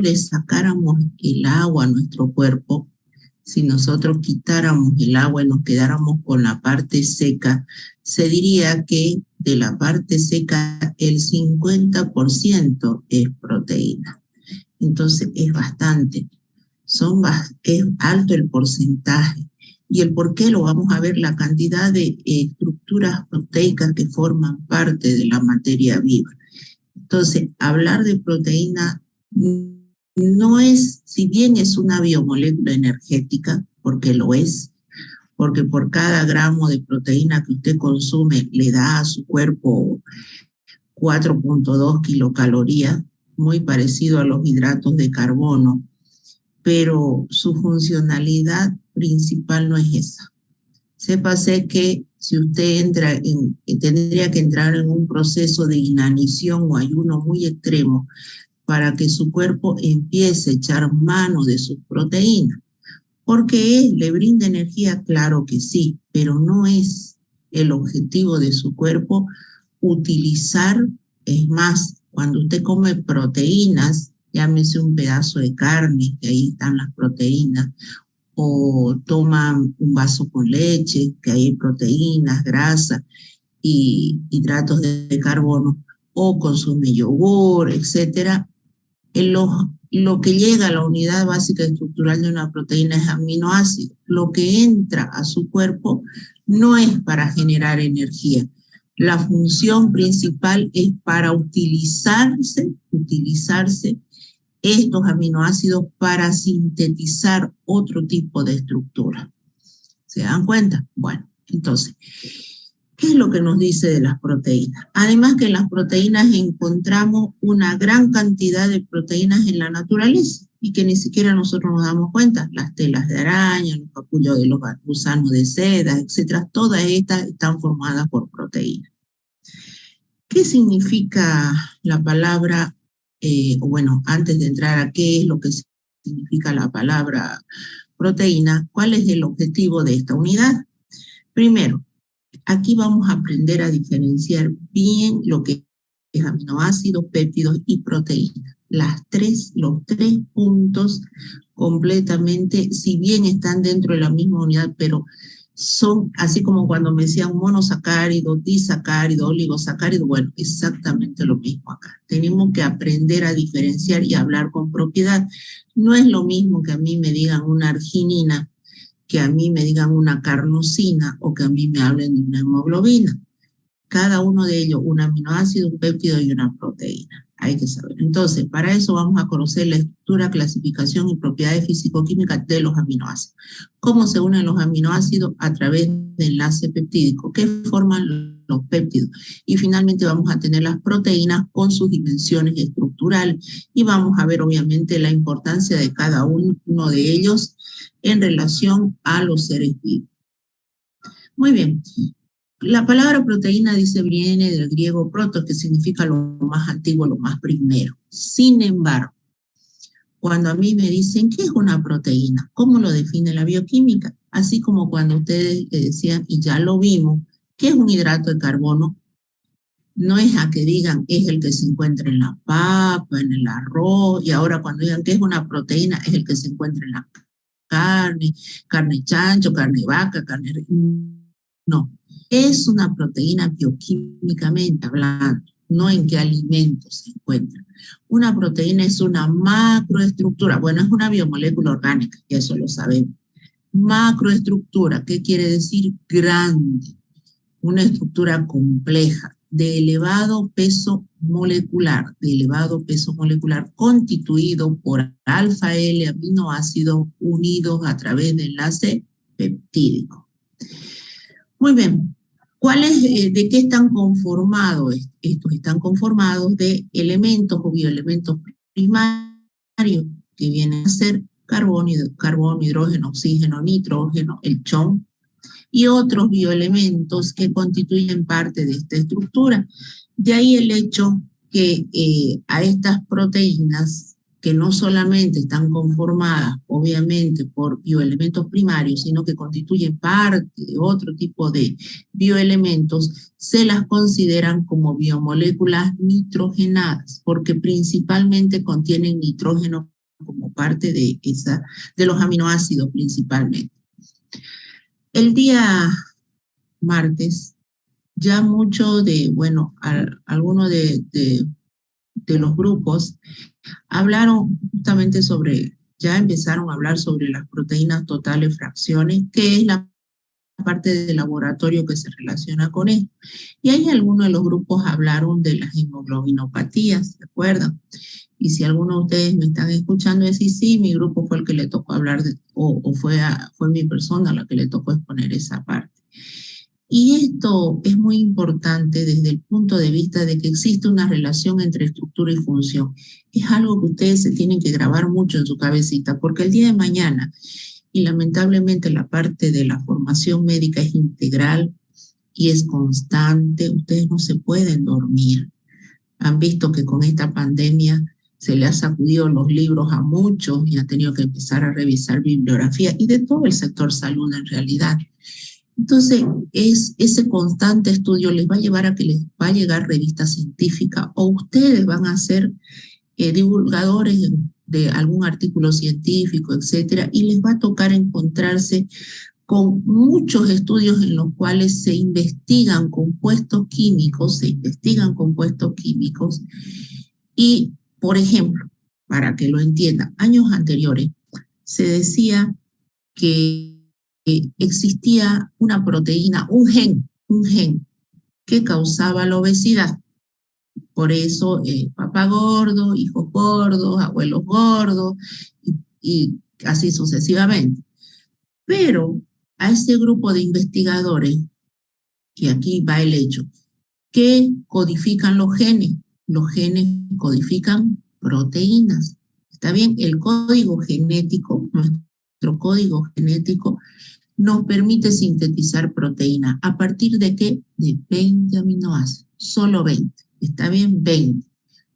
le sacáramos el agua a nuestro cuerpo, si nosotros quitáramos el agua y nos quedáramos con la parte seca, se diría que de la parte seca el 50% es proteína. Entonces es bastante, es alto el porcentaje. Y el por qué lo vamos a ver, la cantidad de estructuras proteicas que forman parte de la materia viva. Entonces, hablar de proteína no es, si bien es una biomolécula energética, porque lo es, porque por cada gramo de proteína que usted consume le da a su cuerpo 4.2 kilocalorías, muy parecido a los hidratos de carbono, pero su funcionalidad principal no es esa. Sépase que si usted tendría que entrar en un proceso de inanición o ayuno muy extremo para que su cuerpo empiece a echar mano de sus proteínas. ¿Por qué le brinda energía? Claro que sí, pero no es el objetivo de su cuerpo utilizar. Es más, cuando usted come proteínas, llámese un pedazo de carne, que ahí están las proteínas, o toma un vaso con leche, que hay proteínas, grasa y hidratos de carbono, o consume yogur, etcétera. Lo que llega a la unidad básica estructural de una proteína es aminoácido. Lo que entra a su cuerpo no es para generar energía. La función principal es para utilizarse estos aminoácidos para sintetizar otro tipo de estructura. ¿Se dan cuenta? Bueno, entonces, ¿qué es lo que nos dice de las proteínas? Además que en las proteínas encontramos una gran cantidad de proteínas en la naturaleza y que ni siquiera nosotros nos damos cuenta. Las telas de araña, los capullos de los gusanos de seda, etcétera, todas estas están formadas por proteínas. ¿Qué significa la palabra, bueno, antes de entrar a qué es lo que significa la palabra proteína, cuál es el objetivo de esta unidad? Primero, aquí vamos a aprender a diferenciar bien lo que es aminoácidos, péptidos y proteínas. Los tres puntos completamente, si bien están dentro de la misma unidad, pero son así como cuando me decían monosacárido, disacárido, oligosacárido, bueno, exactamente lo mismo acá. Tenemos que aprender a diferenciar y hablar con propiedad. No es lo mismo que a mí me digan una arginina, que a mí me digan una carnosina o que a mí me hablen de una hemoglobina. Cada uno de ellos, un aminoácido, un péptido y una proteína. Hay que saber. Entonces, para eso vamos a conocer la estructura, clasificación y propiedades físico-químicas de los aminoácidos. ¿Cómo se unen los aminoácidos? A través de enlace peptídico. ¿Qué forman los péptidos? Y finalmente vamos a tener las proteínas con sus dimensiones estructurales y vamos a ver obviamente la importancia de cada uno de ellos en relación a los seres vivos. Muy bien. La palabra proteína viene del griego protos, que significa lo más antiguo, lo más primero. Sin embargo, cuando a mí me dicen, ¿qué es una proteína? ¿Cómo lo define la bioquímica? Así como cuando ustedes decían, y ya lo vimos, ¿qué es un hidrato de carbono? No es a que digan, es el que se encuentra en la papa, en el arroz, y ahora cuando digan que es una proteína, es el que se encuentra en la carne chancho, carne vaca, carne... No, es una proteína bioquímicamente hablando, no en qué alimentos se encuentra. Una proteína es una macroestructura, bueno, es una biomolécula orgánica, y eso lo sabemos. Macroestructura, ¿qué quiere decir? Grande, una estructura compleja, de elevado peso molecular, constituido por alfa L aminoácidos unidos a través de enlace peptídico. Muy bien, ¿de qué están conformados? Estos están conformados de elementos o bioelementos primarios, que vienen a ser carbono, hidrógeno, oxígeno, nitrógeno, el chon, y otros bioelementos que constituyen parte de esta estructura. De ahí el hecho que a estas proteínas que no solamente están conformadas, obviamente, por bioelementos primarios, sino que constituyen parte de otro tipo de bioelementos, se las consideran como biomoléculas nitrogenadas, porque principalmente contienen nitrógeno como parte de los aminoácidos principalmente. El día martes, ya mucho de, bueno, algunos de los grupos hablaron justamente sobre, ya empezaron a hablar sobre las proteínas totales fracciones, que es la parte del laboratorio que se relaciona con esto. Y ahí algunos de los grupos hablaron de las hemoglobinopatías, ¿de acuerdo? Y si alguno de ustedes me están escuchando decir, sí, mi grupo fue el que le tocó hablar, fue mi persona la que le tocó exponer esa parte. Y esto es muy importante desde el punto de vista de que existe una relación entre estructura y función. Es algo que ustedes se tienen que grabar mucho en su cabecita, porque el día de mañana, y lamentablemente la parte de la formación médica es integral y es constante, ustedes no se pueden dormir. Han visto que con esta pandemia se le ha sacudido los libros a muchos y han tenido que empezar a revisar bibliografía y de todo el sector salud en realidad. Entonces, ese constante estudio les va a llevar a que les va a llegar revista científica o ustedes van a ser divulgadores de algún artículo científico, etcétera, y les va a tocar encontrarse con muchos estudios en los cuales se investigan compuestos químicos, y, por ejemplo, para que lo entiendan, años anteriores se decía que existía una proteína, un gen que causaba la obesidad. Por eso, papá gordo, hijos gordos, abuelos gordos, y así sucesivamente. Pero a ese grupo de investigadores, que aquí va el hecho, que codifican los genes codifican proteínas. ¿Está bien? El código genético, nuestro código genético, nos permite sintetizar proteína. ¿A partir de qué? De 20 aminoácidos, solo 20. ¿Está bien? 20.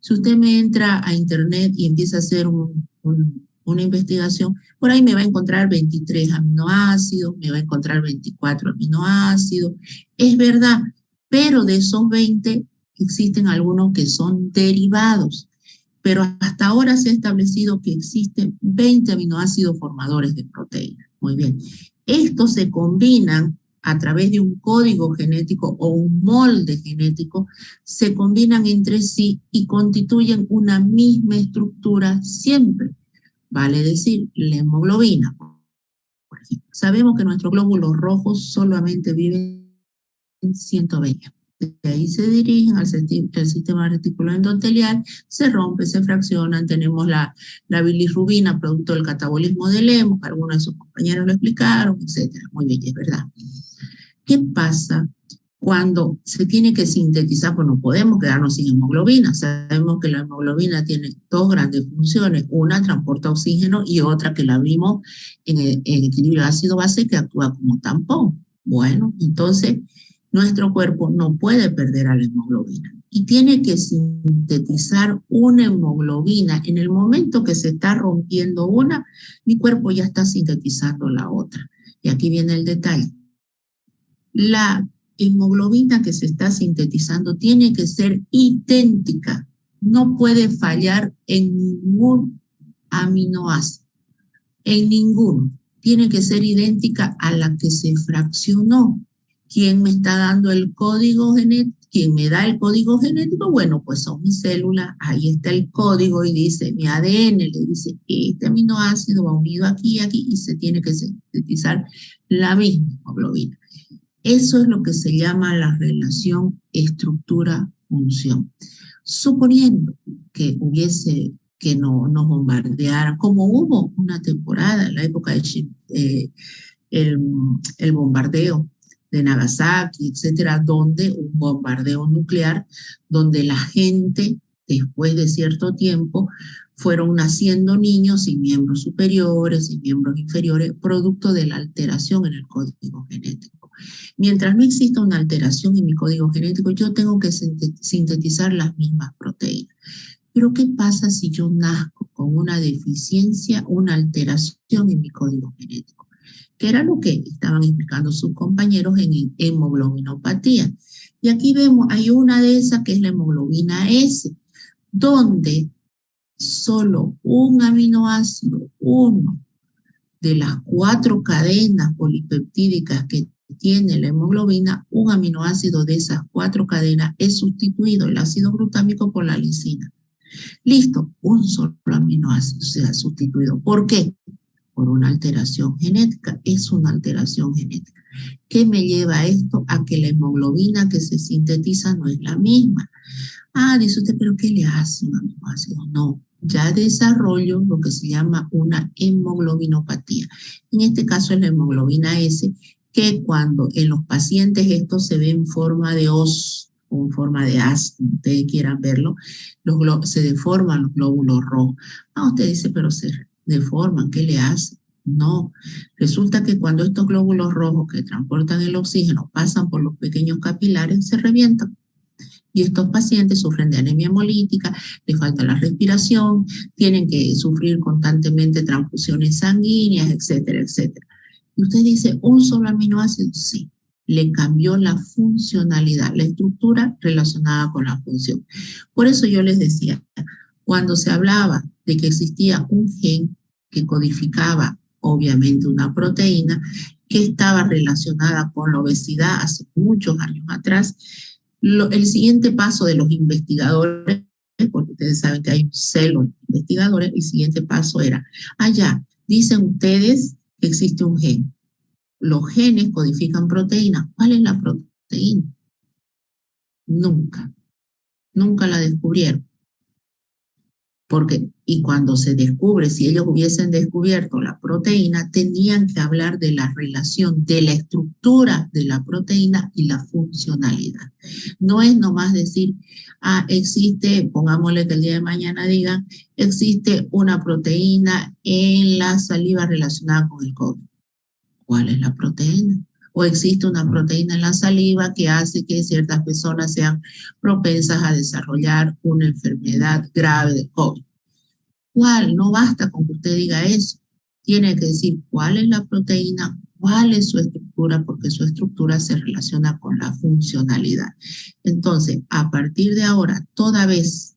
Si usted me entra a internet y empieza a hacer una investigación, por ahí me va a encontrar 23 aminoácidos, me va a encontrar 24 aminoácidos. Es verdad, pero de esos 20 existen algunos que son derivados. Pero hasta ahora se ha establecido que existen 20 aminoácidos formadores de proteína. Muy bien. Estos se combinan a través de un código genético o un molde genético, se combinan entre sí y constituyen una misma estructura siempre. Vale decir, la hemoglobina, por ejemplo. Sabemos que nuestros glóbulos rojos solamente viven en 120. De ahí se dirigen al sistema reticular endotelial, se rompe, se fraccionan, tenemos la bilirrubina, producto del catabolismo del hemo, que algunos de sus compañeros lo explicaron, etc. Muy bien, es verdad. ¿Qué pasa cuando se tiene que sintetizar? Pues no podemos quedarnos sin hemoglobina. Sabemos que la hemoglobina tiene dos grandes funciones. Una, transporta oxígeno y otra que la vimos en el equilibrio ácido-base, que actúa como tampón. Bueno, entonces nuestro cuerpo no puede perder a la hemoglobina y tiene que sintetizar una hemoglobina. En el momento que se está rompiendo una, mi cuerpo ya está sintetizando la otra. Y aquí viene el detalle. La hemoglobina que se está sintetizando tiene que ser idéntica. No puede fallar en ningún aminoácido, en ninguno. Tiene que ser idéntica a la que se fraccionó. ¿Quién me está dando el código genético? ¿Quién me da el código genético? Bueno, pues son mis células, ahí está el código y dice, mi ADN le dice, este aminoácido va unido aquí y aquí y se tiene que sintetizar la misma hemoglobina. Eso es lo que se llama la relación estructura-función. Suponiendo que que no nos bombardearan, como hubo una temporada en la época de el bombardeo de Nagasaki, etcétera, donde un bombardeo nuclear, donde la gente, después de cierto tiempo, fueron naciendo niños sin miembros superiores y miembros inferiores, producto de la alteración en el código genético. Mientras no exista una alteración en mi código genético, yo tengo que sintetizar las mismas proteínas. Pero ¿qué pasa si yo nazco con una deficiencia, una alteración en mi código genético? Que era lo que estaban explicando sus compañeros en hemoglobinopatía. Y aquí vemos, hay una de esas que es la hemoglobina S, donde solo un aminoácido, uno de las 4 cadenas polipeptídicas que tiene la hemoglobina, un aminoácido de esas 4 cadenas es sustituido, el ácido glutámico, por la lisina. Listo, un solo aminoácido se ha sustituido. ¿Por qué? Por una alteración genética. Es una alteración genética. ¿Qué me lleva a esto? A que la hemoglobina que se sintetiza no es la misma. Ah, dice usted, ¿pero qué le hace un aminoácido? No, ya desarrollo lo que se llama una hemoglobinopatía. En este caso es la hemoglobina S, que cuando en los pacientes esto se ve en forma de os o en forma de as, como ustedes quieran verlo, se deforman los glóbulos rojos. Ah, usted dice, pero se deforman, ¿qué le hace? No, resulta que cuando estos glóbulos rojos que transportan el oxígeno pasan por los pequeños capilares, se revientan. Y estos pacientes sufren de anemia hemolítica, les falta la respiración, tienen que sufrir constantemente transfusiones sanguíneas, etcétera, etcétera. Y usted dice, ¿un solo aminoácido? Sí, le cambió la funcionalidad, la estructura relacionada con la función. Por eso yo les decía, cuando se hablaba de que existía un gen que codificaba obviamente una proteína que estaba relacionada con la obesidad hace muchos años atrás, el siguiente paso de los investigadores, porque ustedes saben que hay un celo de investigadores, el siguiente paso era, dicen ustedes que existe un gen. Los genes codifican proteínas. ¿Cuál es la proteína? Nunca la descubrieron. Y cuando se descubre, si ellos hubiesen descubierto la proteína, tenían que hablar de la relación de la estructura de la proteína y la funcionalidad. No es nomás decir, existe, pongámosle que el día de mañana digan, existe una proteína en la saliva relacionada con el COVID. ¿Cuál es la proteína? O existe una proteína en la saliva que hace que ciertas personas sean propensas a desarrollar una enfermedad grave de COVID. ¿Cuál? No basta con que usted diga eso. Tiene que decir cuál es la proteína, cuál es su estructura, porque su estructura se relaciona con la funcionalidad. Entonces, a partir de ahora, toda vez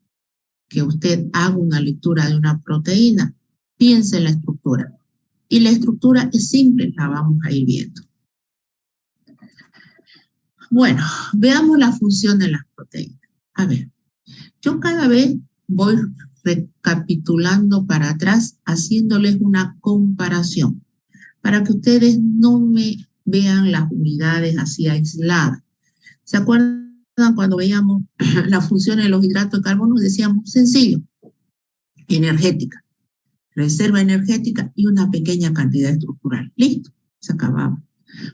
que usted haga una lectura de una proteína, piense en la estructura. Y la estructura es simple, la vamos a ir viendo. Bueno, veamos la función de las proteínas. A ver, yo cada vez voy recapitulando para atrás, haciéndoles una comparación, para que ustedes no me vean las unidades así aisladas. ¿Se acuerdan cuando veíamos las funciones de los hidratos de carbono? Decíamos sencillo, energética, reserva energética y una pequeña cantidad estructural. Listo, se acababa.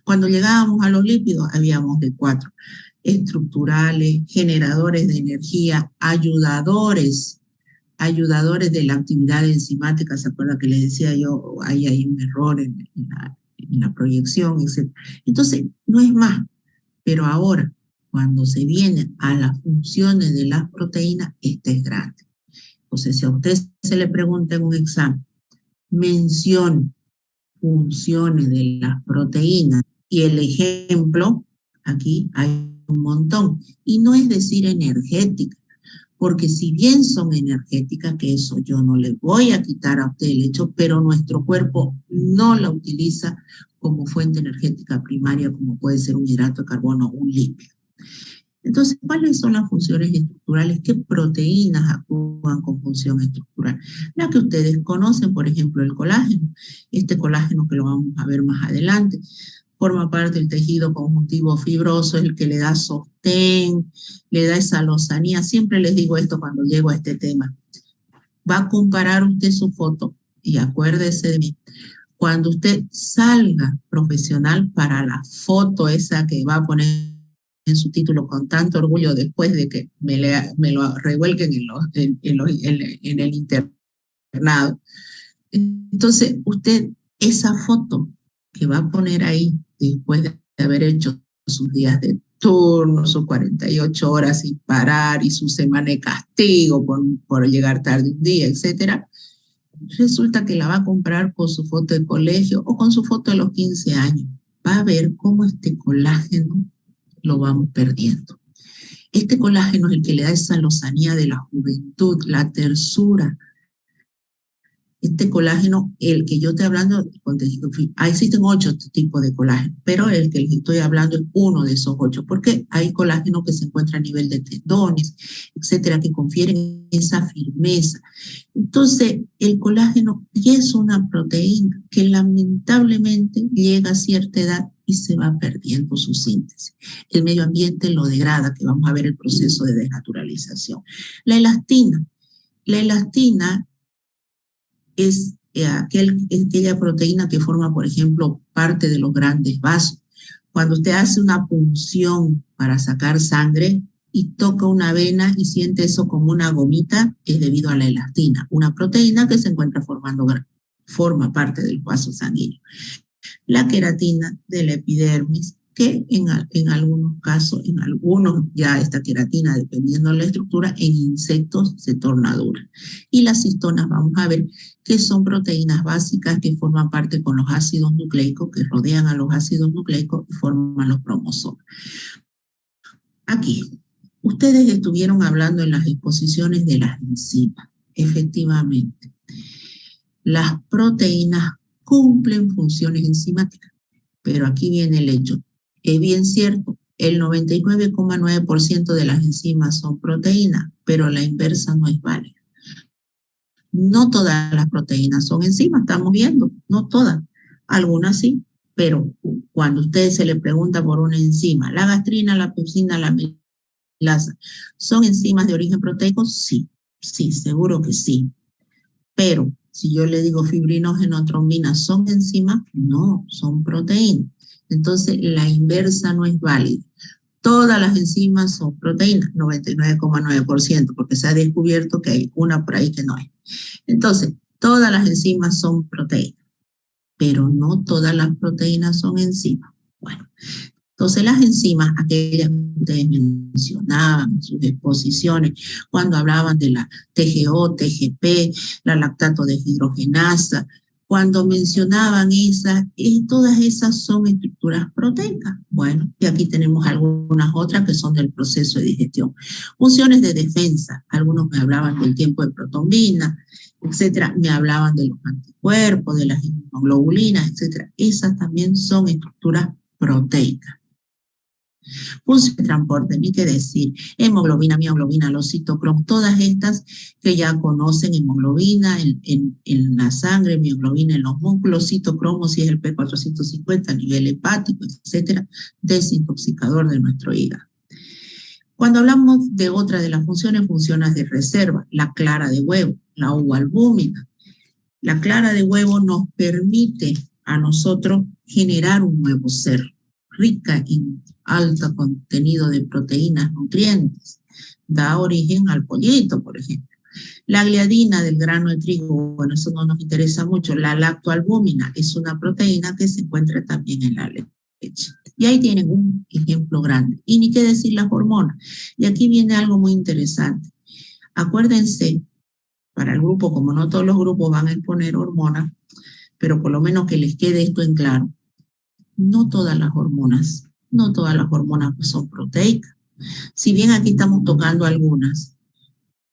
Cuando llegábamos a los lípidos, habíamos de 4. Estructurales, generadores de energía, ayudadores de la actividad enzimática. ¿Se acuerda que les decía yo? Ahí hay un error en la proyección, etc. Entonces, no es más. Pero ahora, cuando se viene a las funciones de las proteínas, esta es grande. Entonces, si a usted se le pregunta en un examen, mencione funciones de las proteínas y el ejemplo, aquí hay un montón. Y no es decir energética, porque si bien son energéticas, que eso yo no le voy a quitar a usted el hecho, pero nuestro cuerpo no la utiliza como fuente energética primaria, como puede ser un hidrato de carbono o un lípido. Entonces, ¿cuáles son las funciones estructurales? ¿Qué proteínas actúan con función estructural? La que ustedes conocen, por ejemplo, el colágeno. Este colágeno que lo vamos a ver más adelante, forma parte del tejido conjuntivo fibroso, es el que le da sostén, le da esa lozanía. Siempre les digo esto cuando llego a este tema. Va a comparar usted su foto y acuérdese de mí. Cuando usted salga profesional para la foto esa que va a poner en su título con tanto orgullo después de que me lo revuelquen en el internado. Entonces, usted, esa foto que va a poner ahí después de haber hecho sus días de turnos, sus 48 horas sin parar y su semana de castigo por llegar tarde un día, etcétera, resulta que la va a comprar con su foto de colegio o con su foto de los 15 años. Va a ver cómo este colágeno lo vamos perdiendo. Este colágeno es el que le da esa lozanía de la juventud, la tersura. Este colágeno, el que yo estoy hablando, existen 8 tipos de colágeno, pero el que les estoy hablando es uno de esos 8, porque hay colágeno que se encuentra a nivel de tendones, etcétera, que confieren esa firmeza. Entonces, el colágeno ya es una proteína que lamentablemente llega a cierta edad y se va perdiendo su síntesis. El medio ambiente lo degrada, que vamos a ver el proceso de desnaturalización. La elastina es aquella proteína que forma, por ejemplo, parte de los grandes vasos. Cuando usted hace una punción para sacar sangre y toca una vena y siente eso como una gomita, es debido a la elastina, una proteína que se encuentra forma parte del vaso sanguíneo. La queratina de la epidermis, que en algunos casos, ya esta queratina, dependiendo de la estructura, en insectos se torna dura. Y las histonas, vamos a ver, que son proteínas básicas que forman parte con los ácidos nucleicos, que rodean a los ácidos nucleicos y forman los cromosomas. Aquí, ustedes estuvieron hablando en las exposiciones de las enzimas. Efectivamente, las proteínas cumplen funciones enzimáticas, pero aquí viene el hecho. Es bien cierto, el 99,9% de las enzimas son proteínas, pero la inversa no es válida. No todas las proteínas son enzimas, estamos viendo, no todas. Algunas sí, pero cuando a usted se le pregunta por una enzima, la gastrina, la pepsina, la amilasa, ¿son enzimas de origen proteico? Sí, seguro que sí. Pero si yo le digo fibrinógeno, trombina, ¿son enzimas? No, son proteínas. Entonces, la inversa no es válida. Todas las enzimas son proteínas, 99,9%, porque se ha descubierto que hay una por ahí que no es. Entonces, todas las enzimas son proteínas, pero no todas las proteínas son enzimas. Bueno, entonces las enzimas, aquellas que ustedes mencionaban en sus exposiciones, cuando hablaban de la TGO, TGP, la lactato deshidrogenasa, cuando mencionaban esas, todas esas son estructuras proteicas. Bueno, y aquí tenemos algunas otras que son del proceso de digestión. Funciones de defensa, algunos me hablaban del tiempo de protombina, etcétera, me hablaban de los anticuerpos, de las inmunoglobulinas, etcétera. Esas también son estructuras proteicas. Función de transporte, ni qué decir, hemoglobina, mioglobina, los citocromos, todas estas que ya conocen, hemoglobina en la sangre, mioglobina en los músculos, citocromos si es el P450 a nivel hepático, etcétera, desintoxicador de nuestro hígado. Cuando hablamos de otra de las funciones de reserva, la clara de huevo, la ovoalbúmina. La clara de huevo nos permite a nosotros generar un nuevo ser, rica en alto contenido de proteínas nutrientes. Da origen al pollito, por ejemplo. La gliadina del grano de trigo, bueno, eso no nos interesa mucho. La lactoalbúmina es una proteína que se encuentra también en la leche. Y ahí tienen un ejemplo grande. Y ni qué decir las hormonas. Y aquí viene algo muy interesante. Acuérdense, para el grupo, como no todos los grupos van a exponer hormonas, pero por lo menos que les quede esto en claro. No todas las hormonas son proteicas. Si bien aquí estamos tocando algunas,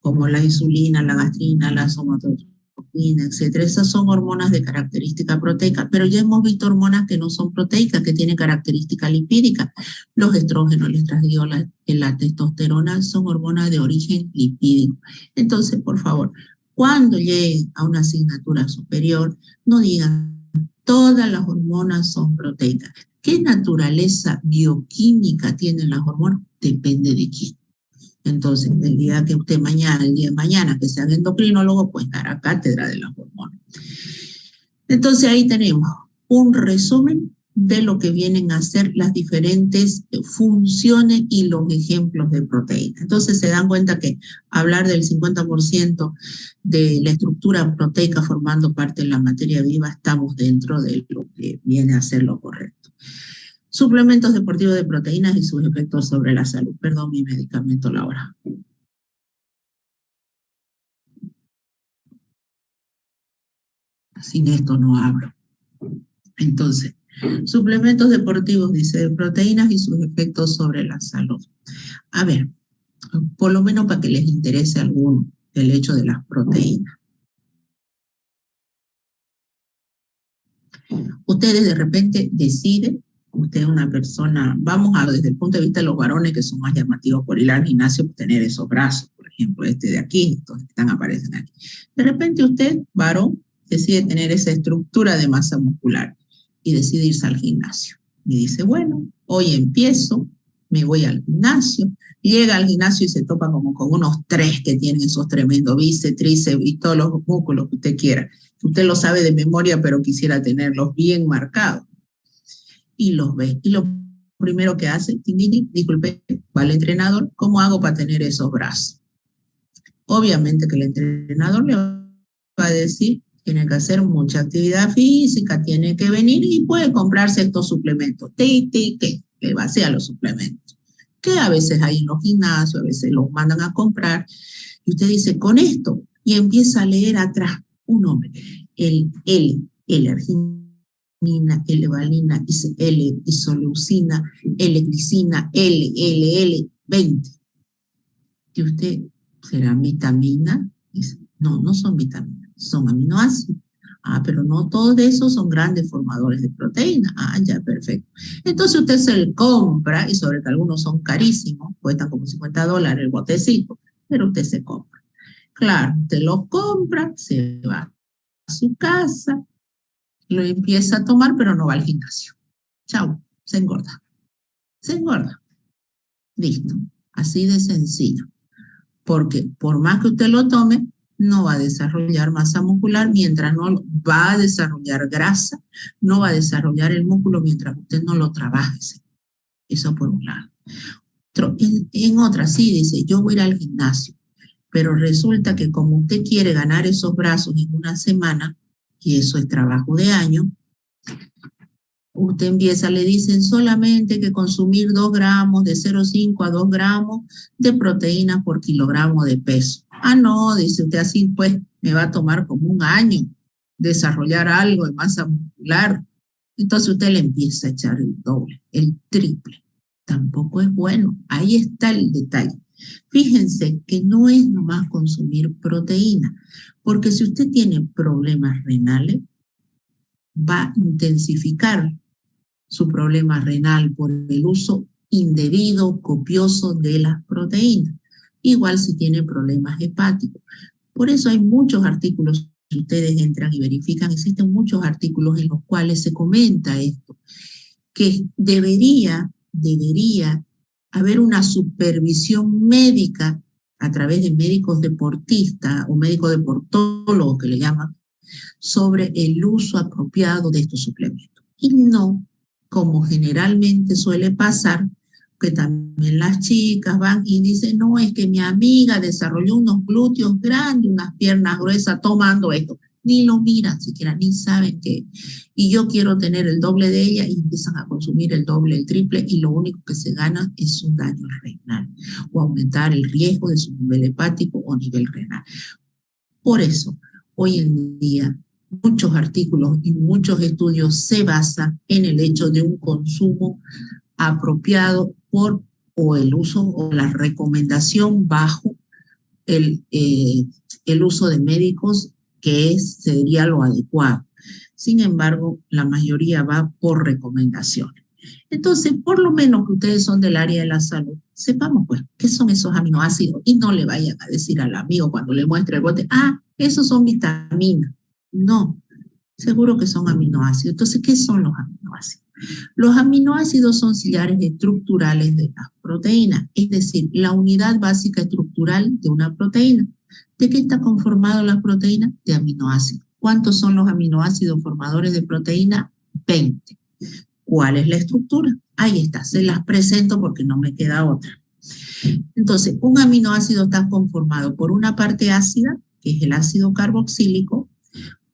como la insulina, la gastrina, la somatotropina, etcétera, esas son hormonas de característica proteica, pero ya hemos visto hormonas que no son proteicas, que tienen característica lipídica. Los estrógenos, el estradiol, la testosterona son hormonas de origen lipídico. Entonces, por favor, cuando lleguen a una asignatura superior, no digan todas las hormonas son proteicas. ¿Qué naturaleza bioquímica tienen las hormonas? Depende de quién. Entonces, el día de mañana, que sea endocrinólogo, pues dará cátedra de las hormonas. Entonces, ahí tenemos un resumen de lo que vienen a ser las diferentes funciones y los ejemplos de proteínas. Entonces, se dan cuenta que hablar del 50% de la estructura proteica formando parte de la materia viva, estamos dentro de lo que viene a ser lo correcto. Suplementos deportivos de proteínas y sus efectos sobre la salud. Perdón, mi medicamento, Laura. Sin esto no hablo. Entonces, suplementos deportivos, dice, de proteínas y sus efectos sobre la salud. A ver, por lo menos para que les interese alguno el hecho de las proteínas. Ustedes de repente deciden, usted es una persona, vamos a desde el punto de vista de los varones que son más llamativos por ir al gimnasio, por tener esos brazos, por ejemplo, este de aquí, estos que están aparecen aquí. De repente usted, varón, decide tener esa estructura de masa muscular y decide irse al gimnasio. Y dice, bueno, hoy empiezo, me voy al gimnasio, llega al gimnasio y se topa como con unos 3 que tienen esos tremendos bíceps, tríceps y todos los músculos que usted quiera. Usted lo sabe de memoria, pero quisiera tenerlos bien marcados. Y los ve. Y lo primero que hace, disculpe, va al entrenador, ¿cómo hago para tener esos brazos? Obviamente que el entrenador le va a decir, tiene que hacer mucha actividad física, tiene que venir y puede comprarse estos suplementos. Que le vacía los suplementos, que a veces hay en los gimnasios, a veces los mandan a comprar. Y usted dice, con esto, y empieza a leer atrás un nombre, el L-arginina, L-valina, L-isoleucina, L-glicina, L-20. Y usted, ¿será vitamina? Dice, no, no son vitaminas, son aminoácidos. Ah, pero no todos de esos son grandes formadores de proteína. Ah, ya, perfecto. Entonces usted se le compra, y sobre todo algunos son carísimos, cuestan como $50 el botecito, pero usted se compra. Claro, usted los compra, se va a su casa, lo empieza a tomar, pero no va al gimnasio. Chau, se engorda. Se engorda. Listo. Así de sencillo. Porque por más que usted lo tome, no va a desarrollar masa muscular mientras no va a desarrollar grasa, no va a desarrollar el músculo mientras usted no lo trabaje. Eso por un lado. En otra sí dice, yo voy a ir al gimnasio, pero resulta que como usted quiere ganar esos brazos en una semana, y eso es trabajo de año, usted empieza, le dicen solamente que consumir 2 gramos, de 0,5 a 2 gramos de proteína por kilogramo de peso. Ah, no, dice usted, así pues me va a tomar como un año desarrollar algo de masa muscular. Entonces usted le empieza a echar el doble, el triple. Tampoco es bueno. Ahí está el detalle. Fíjense que no es nomás consumir proteína, porque si usted tiene problemas renales, va a intensificar su problema renal por el uso indebido, copioso de las proteínas. Igual si tiene problemas hepáticos. Por eso hay muchos artículos, si ustedes entran y verifican, existen muchos artículos en los cuales se comenta esto, que debería haber una supervisión médica a través de médicos deportistas o médicos deportólogos que le llaman, sobre el uso apropiado de estos suplementos. Y no, como generalmente suele pasar, que también las chicas van y dicen, no, es que mi amiga desarrolló unos glúteos grandes, unas piernas gruesas tomando esto. Ni lo miran siquiera, ni saben qué. Y yo quiero tener el doble de ella y empiezan a consumir el doble, el triple, y lo único que se gana es un daño renal o aumentar el riesgo de su nivel hepático o nivel renal. Por eso, hoy en día, muchos artículos y muchos estudios se basan en el hecho de un consumo apropiado por o el uso o la recomendación bajo el uso de médicos, que sería lo adecuado. Sin embargo, la mayoría va por recomendaciones. Entonces, por lo menos que ustedes son del área de la salud, sepamos pues qué son esos aminoácidos y no le vayan a decir al amigo cuando le muestre el bote, ah, esos son vitaminas. No, seguro que son aminoácidos. Entonces, ¿qué son los aminoácidos? Los aminoácidos son sillares estructurales de las proteínas, es decir, la unidad básica estructural de una proteína. ¿De qué está conformada la proteína? De aminoácidos. ¿Cuántos son los aminoácidos formadores de proteína? 20. ¿Cuál es la estructura? Ahí está, se las presento porque no me queda otra. Entonces, un aminoácido está conformado por una parte ácida, que es el ácido carboxílico,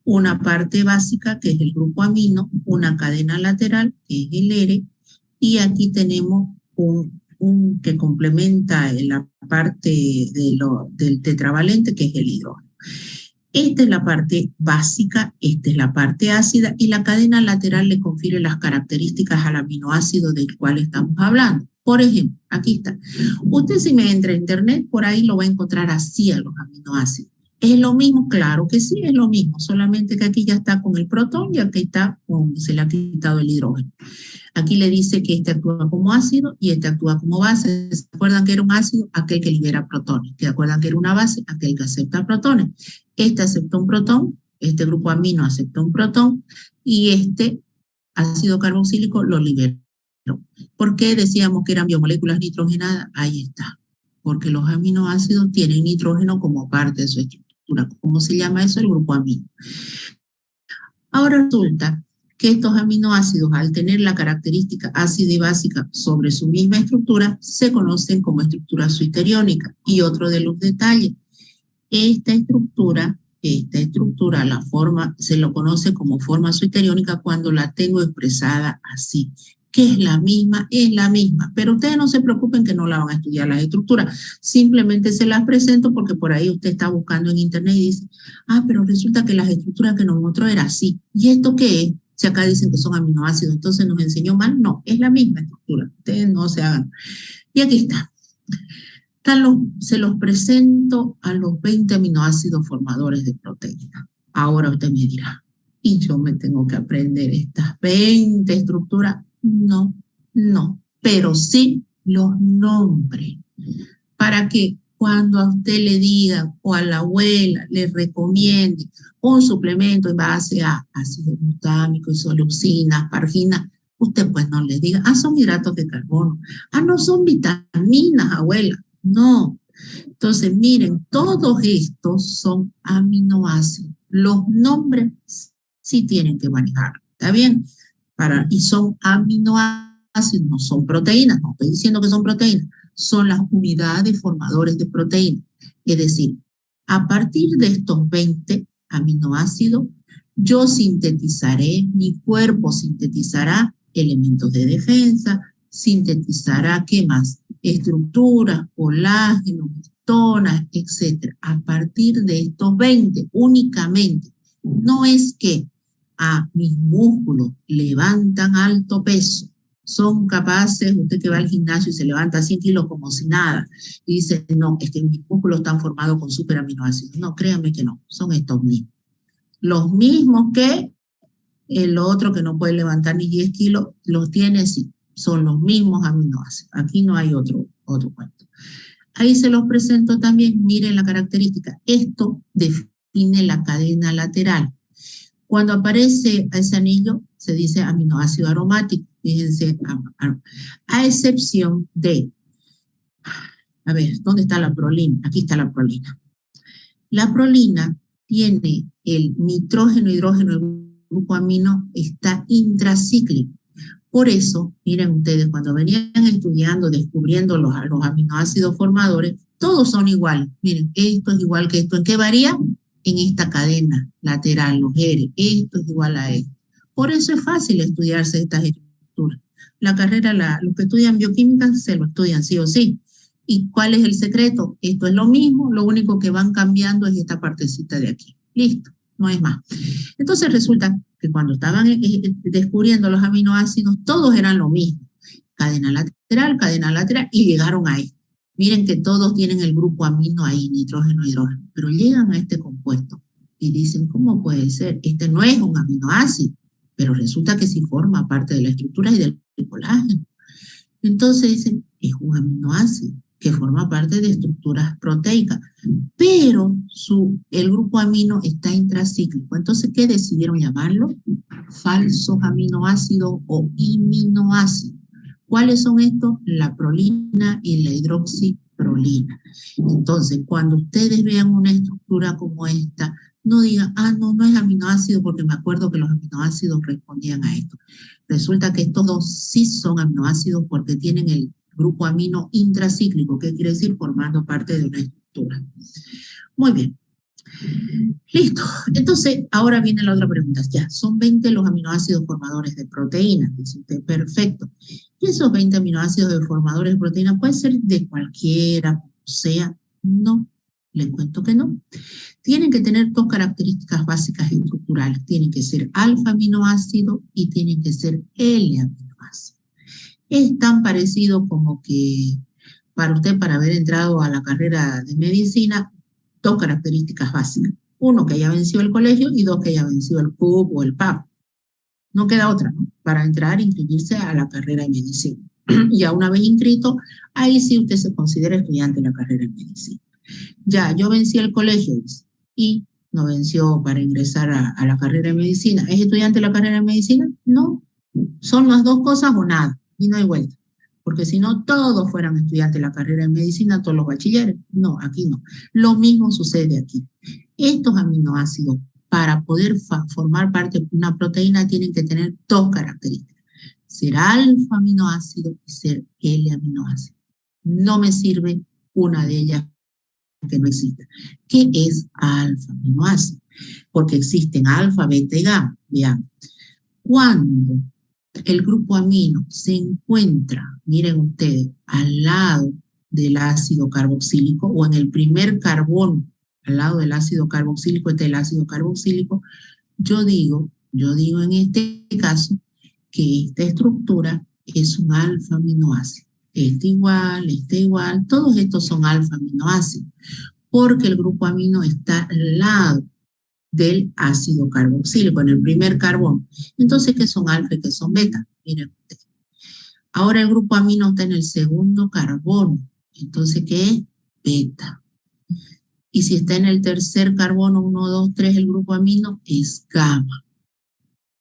una parte básica, que es el grupo amino, una cadena lateral, que es el R, y aquí tenemos un que complementa la parte del tetravalente, que es el hidrógeno. Esta es la parte básica, esta es la parte ácida, y la cadena lateral le confiere las características al aminoácido del cual estamos hablando. Por ejemplo, aquí está. Usted si me entra a internet, por ahí lo va a encontrar así a los aminoácidos. ¿Es lo mismo? Claro que sí, es lo mismo, solamente que aquí ya está con el protón y aquí está se le ha quitado el hidrógeno. Aquí le dice que este actúa como ácido y este actúa como base. ¿Se acuerdan que era un ácido? Aquel que libera protones. ¿Se acuerdan que era una base? Aquel que acepta protones. Este acepta un protón, este grupo amino acepta un protón y este ácido carboxílico lo liberó. ¿Por qué decíamos que eran biomoléculas nitrogenadas? Ahí está. Porque los aminoácidos tienen nitrógeno como parte de su estructura. ¿Cómo se llama eso? El grupo amino. Ahora resulta que estos aminoácidos, al tener la característica ácida y básica sobre su misma estructura, se conocen como estructura zwitteriónica. Y otro de los detalles, esta estructura, la forma, se lo conoce como forma zwitteriónica cuando la tengo expresada así. Que es la misma, pero ustedes no se preocupen que no la van a estudiar las estructuras, simplemente se las presento porque por ahí usted está buscando en internet y dice, pero resulta que las estructuras que nos mostró era así, ¿y esto qué es? Si acá dicen que son aminoácidos, entonces nos enseñó mal, no, es la misma estructura, ustedes no se hagan. Y aquí está. Se los presento a los 20 aminoácidos formadores de proteína. Ahora usted me dirá, ¿y yo me tengo que aprender estas 20 estructuras? No, pero sí los nombres, para que cuando a usted le digan o a la abuela le recomiende un suplemento en base a ácido glutámico, isoleucina, aspargina, usted pues no le diga, son hidratos de carbono, no son vitaminas, abuela, no. Entonces, miren, todos estos son aminoácidos. Los nombres sí tienen que manejar, ¿está bien? Y son aminoácidos, no son proteínas, no estoy diciendo que son proteínas, son las unidades formadores de proteínas. Es decir, a partir de estos 20 aminoácidos, yo sintetizaré, mi cuerpo sintetizará elementos de defensa, sintetizará, ¿qué más? Estructuras, colágeno, histonas, etc. A partir de estos 20 únicamente. No es que mis músculos levantan alto peso, son capaces, usted que va al gimnasio y se levanta 100 kilos como si nada, y dice, no, es que mis músculos están formados con superaminoácidos. No, créanme que no, son estos mismos. Los mismos que el otro que no puede levantar ni 10 kilos, los tiene, sí, son los mismos aminoácidos. Aquí no hay otro cuento. Ahí se los presento también, miren la característica. Esto define la cadena lateral. Cuando aparece ese anillo, se dice aminoácido aromático. Fíjense, a excepción de, a ver, ¿dónde está la prolina? Aquí está la prolina. La prolina tiene el nitrógeno, hidrógeno, el grupo amino está intracíclico. Por eso, miren ustedes, cuando venían estudiando, descubriendo los aminoácidos formadores, todos son iguales. Miren, esto es igual que esto. ¿En qué varía? En esta cadena lateral, los R. Esto es igual a esto. Por eso es fácil estudiarse estas estructuras. La carrera, los que estudian bioquímica se lo estudian sí o sí. ¿Y cuál es el secreto? Esto es lo mismo, lo único que van cambiando es esta partecita de aquí. Listo, no es más. Entonces resulta que cuando estaban descubriendo los aminoácidos, todos eran lo mismo. Cadena lateral, y llegaron a esto. Miren que todos tienen el grupo amino ahí, nitrógeno, hidrógeno, pero llegan a este compuesto y dicen, ¿cómo puede ser? Este no es un aminoácido, pero resulta que sí forma parte de la estructura y del colágeno. Entonces dicen, es un aminoácido que forma parte de estructuras proteicas, pero el grupo amino está intracíclico. Entonces, ¿qué decidieron llamarlo? Falsos aminoácidos o iminoácidos. ¿Cuáles son estos? La prolina y la hidroxiprolina. Entonces, cuando ustedes vean una estructura como esta, no digan, no es aminoácido porque me acuerdo que los aminoácidos respondían a esto. Resulta que estos dos sí son aminoácidos porque tienen el grupo amino intracíclico, que quiere decir formando parte de una estructura. Muy bien. Listo. Entonces, ahora viene la otra pregunta. Ya, son 20 los aminoácidos formadores de proteínas, dice usted, perfecto. Y esos 20 aminoácidos de formadores de proteínas pueden ser de cualquiera, o sea, no. Les cuento que no. Tienen que tener dos características básicas estructurales. Tienen que ser alfa aminoácido y tienen que ser L aminoácido. Es tan parecido como que para usted, para haber entrado a la carrera de medicina, dos características básicas. Uno, que haya vencido el colegio, y dos, que haya vencido el PUB o el PAP. No queda otra, ¿no? Para entrar e inscribirse a la carrera de medicina. Ya una vez inscrito, ahí sí usted se considera estudiante de la carrera de medicina. Ya, yo vencí el colegio, dice, y no venció para ingresar a la carrera de medicina. ¿Es estudiante de la carrera de medicina? No. Son las dos cosas o nada, y no hay vuelta. Porque si no, todos fueran estudiantes de la carrera de medicina, todos los bachilleres. No, aquí no. Lo mismo sucede aquí. Estos aminoácidos, para poder formar parte de una proteína, tienen que tener dos características. Ser alfa aminoácido y ser L aminoácido. No me sirve una de ellas que no exista. ¿Qué es alfa aminoácido? Porque existen alfa, beta y gamma. Vean, cuando el grupo amino se encuentra, miren ustedes, al lado del ácido carboxílico o en el primer carbono al lado del ácido carboxílico, este es el ácido carboxílico, yo digo en este caso que esta estructura es un alfa aminoácido. Este igual, todos estos son alfa aminoácidos, porque el grupo amino está al lado del ácido carboxílico, en el primer carbono. Entonces, ¿qué son alfa y qué son beta? Miren ustedes. Ahora el grupo amino está en el segundo carbono. Entonces, ¿qué es? Beta. Y si está en el tercer carbono, 1, 2, 3, el grupo amino es gamma.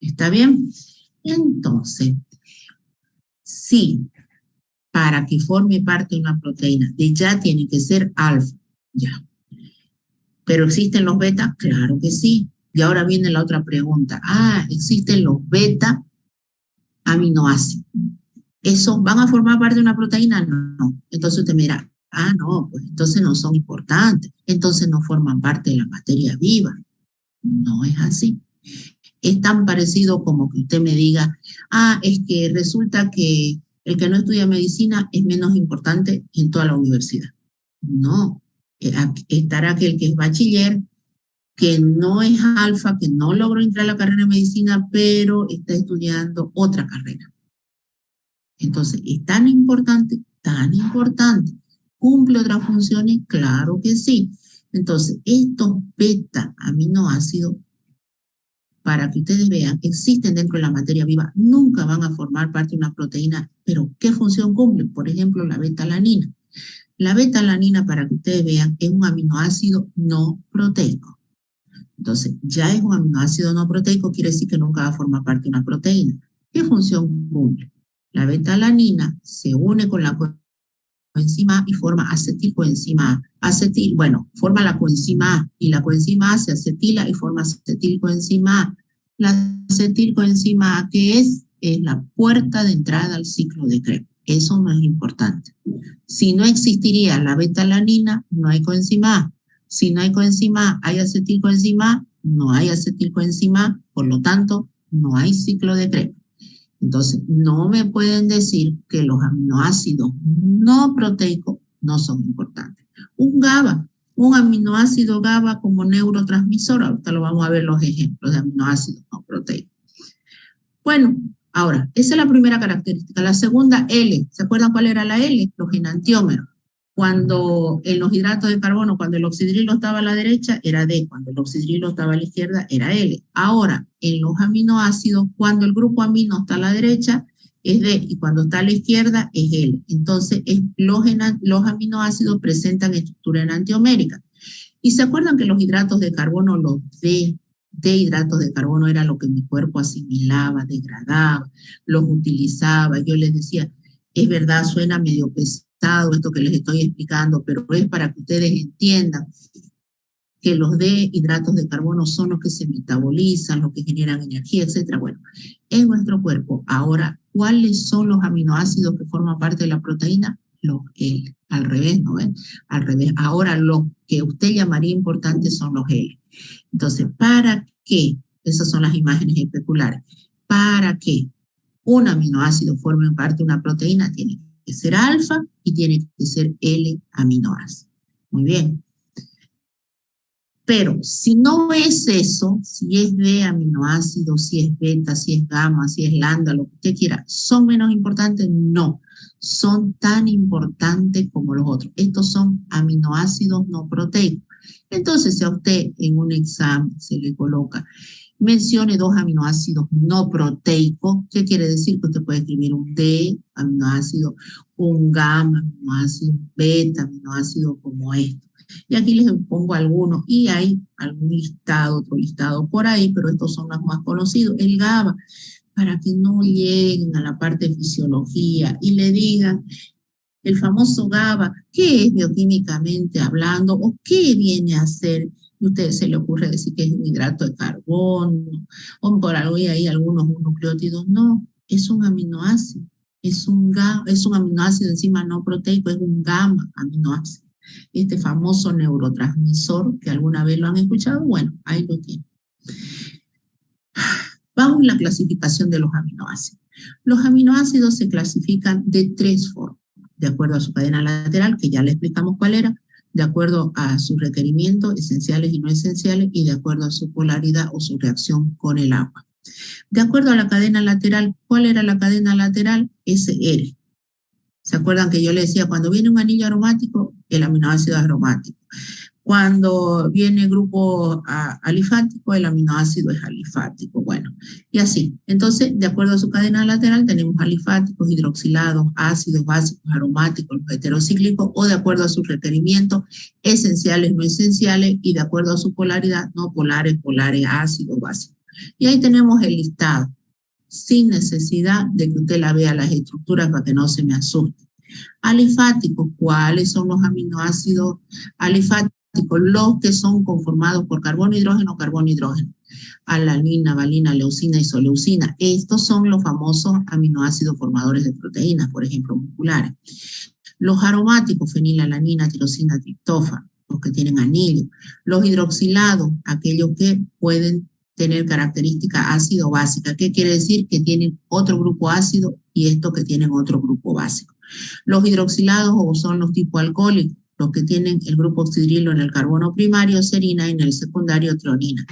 ¿Está bien? Entonces, sí, para que forme parte de una proteína, de ya tiene que ser alfa, ya. ¿Pero existen los beta? Claro que sí. Y ahora viene la otra pregunta. ¿Existen los beta aminoácidos? ¿Esos van a formar parte de una proteína? No. Entonces usted me dirá, no, pues entonces no son importantes. Entonces no forman parte de la materia viva. No es así. Es tan parecido como que usted me diga, es que resulta que el que no estudia medicina es menos importante en toda la universidad. No. Estará aquel que es bachiller, que no es alfa, que no logró entrar a la carrera de medicina, pero está estudiando otra carrera. Entonces, ¿es tan importante? Tan importante. ¿Cumple otras funciones? Claro que sí. Entonces, estos beta aminoácidos, para que ustedes vean, existen dentro de la materia viva, nunca van a formar parte de una proteína, pero ¿qué función cumplen? Por ejemplo, la beta-alanina. La beta-alanina, para que ustedes vean, es un aminoácido no proteico. Entonces, ya es un aminoácido no proteico, quiere decir que nunca va a formar parte de una proteína. ¿Qué función cumple? La beta-alanina se une con la coenzima A y forma acetilcoenzima A. Forma la coenzima A y la coenzima A se acetila y forma acetilcoenzima A. La acetilcoenzima A, ¿qué es? Es la puerta de entrada al ciclo de Krebs. Eso no es importante. Si no existiría la beta-alanina, no hay coenzima A. Si no hay coenzima A, hay acetilcoenzima A, no hay acetilcoenzima A, por lo tanto, no hay ciclo de Krebs. Entonces, no me pueden decir que los aminoácidos no proteicos no son importantes. Un GABA, un aminoácido GABA como neurotransmisor, ahorita lo vamos a ver los ejemplos de aminoácidos no proteicos. Bueno, ahora, esa es la primera característica. La segunda, L. ¿Se acuerdan cuál era la L? Los enantiómeros. Cuando en los hidratos de carbono, cuando el oxidrilo estaba a la derecha, era D. Cuando el oxidrilo estaba a la izquierda, era L. Ahora, en los aminoácidos, cuando el grupo amino está a la derecha, es D. Y cuando está a la izquierda, es L. Entonces, los aminoácidos presentan estructura enantiomérica. Y se acuerdan que los hidratos de carbono, los D hidratos de carbono, era lo que mi cuerpo asimilaba, degradaba, los utilizaba. Yo les decía, es verdad, suena medio pesado esto que les estoy explicando, pero es para que ustedes entiendan que los D hidratos de carbono son los que se metabolizan, los que generan energía, etc. Bueno, en nuestro cuerpo. Ahora, ¿cuáles son los aminoácidos que forman parte de la proteína? Los L. Al revés, ¿no ven? Al revés. Ahora, los que usted llamaría importantes son los L. Entonces, ¿para qué? Esas son las imágenes especulares. ¿Para qué un aminoácido forme parte de una proteína? Tiene que ser alfa y tiene que ser L aminoácido. Muy bien. Pero si no es eso, si es D aminoácido, si es beta, si es gamma, si es lambda, lo que usted quiera, ¿son menos importantes? No, son tan importantes como los otros. Estos son aminoácidos no proteicos. Entonces, si a usted en un examen se le coloca, mencione 2 aminoácidos no proteicos, ¿qué quiere decir? Que usted puede escribir un D aminoácido, un gamma aminoácido, un beta aminoácido como esto. Y aquí les pongo algunos, y hay algún listado, otro listado por ahí, pero estos son los más conocidos. El GABA, para que no lleguen a la parte de fisiología y le digan el famoso GABA, ¿qué es bioquímicamente hablando o qué viene a ser? Y a usted se le ocurre decir que es un hidrato de carbono, o por algo y hay algunos nucleótidos. No, es un aminoácido, es un aminoácido encima no proteico, es un gamma aminoácido. Este famoso neurotransmisor, que alguna vez lo han escuchado, bueno, ahí lo tienen. Vamos a la clasificación de los aminoácidos. Los aminoácidos se clasifican de 3 formas, de acuerdo a su cadena lateral, que ya le explicamos cuál era, de acuerdo a sus requerimientos esenciales y no esenciales, y de acuerdo a su polaridad o su reacción con el agua. De acuerdo a la cadena lateral, ¿cuál era la cadena lateral? SR. ¿Se acuerdan que yo les decía, cuando viene un anillo aromático, el aminoácido es aromático? Cuando viene grupo alifático, el aminoácido es alifático. Bueno, y así. Entonces, de acuerdo a su cadena lateral, tenemos alifáticos, hidroxilados, ácidos, básicos, aromáticos, los heterocíclicos, o de acuerdo a sus requerimientos, esenciales, no esenciales, y de acuerdo a su polaridad, no polares, polares, ácidos, básicos. Y ahí tenemos el listado, sin necesidad de que usted la vea las estructuras para que no se me asuste. Alifáticos, ¿cuáles son los aminoácidos alifáticos? Los que son conformados por carbono, hidrógeno, alanina, valina, leucina, isoleucina. Estos son los famosos aminoácidos formadores de proteínas, por ejemplo, musculares. Los aromáticos, fenilalanina, tirosina, triptófano, los que tienen anillo. Los hidroxilados, aquellos que pueden tener característica ácido básica. ¿Qué quiere decir? Que tienen otro grupo ácido y estos que tienen otro grupo básico. Los hidroxilados o son los tipo alcohólicos, los que tienen el grupo oxidrilo en el carbono primario, serina, en el secundario, treonina.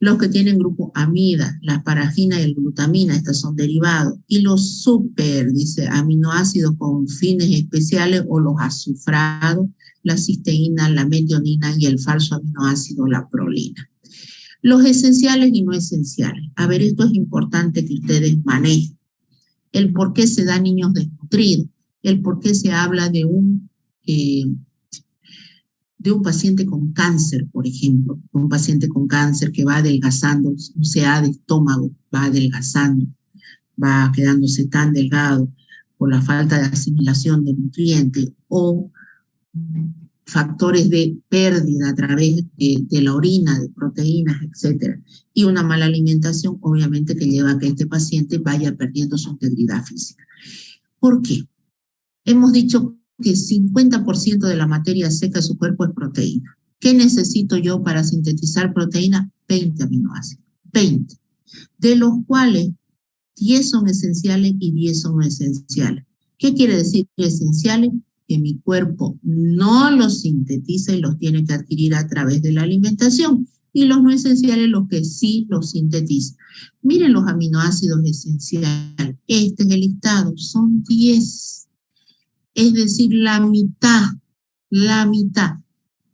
Los que tienen grupo amida, la asparagina y el glutamina, estos son derivados. Y los super, dice, aminoácidos con fines especiales o los azufrados, la cisteína, la metionina y el falso aminoácido, la prolina. Los esenciales y no esenciales. A ver, esto es importante que ustedes manejen. El por qué se da niños desnutridos, el por qué se habla de un paciente con cáncer, por ejemplo, un paciente con cáncer que va adelgazando, un CA de estómago, va adelgazando, va quedándose tan delgado por la falta de asimilación de nutrientes o factores de pérdida a través de la orina, de proteínas, etc. Y una mala alimentación, obviamente, que lleva a que este paciente vaya perdiendo su integridad física. ¿Por qué? Hemos dicho que 50% de la materia seca de su cuerpo es proteína. ¿Qué necesito yo para sintetizar proteína? 20 aminoácidos. 20. De los cuales 10 son esenciales y 10 son no esenciales. ¿Qué quiere decir esenciales? Que mi cuerpo no los sintetiza y los tiene que adquirir a través de la alimentación. Y los no esenciales, los que sí los sintetiza. Miren los aminoácidos esenciales. Este es el listado. Son 10. Es decir, la mitad. La mitad.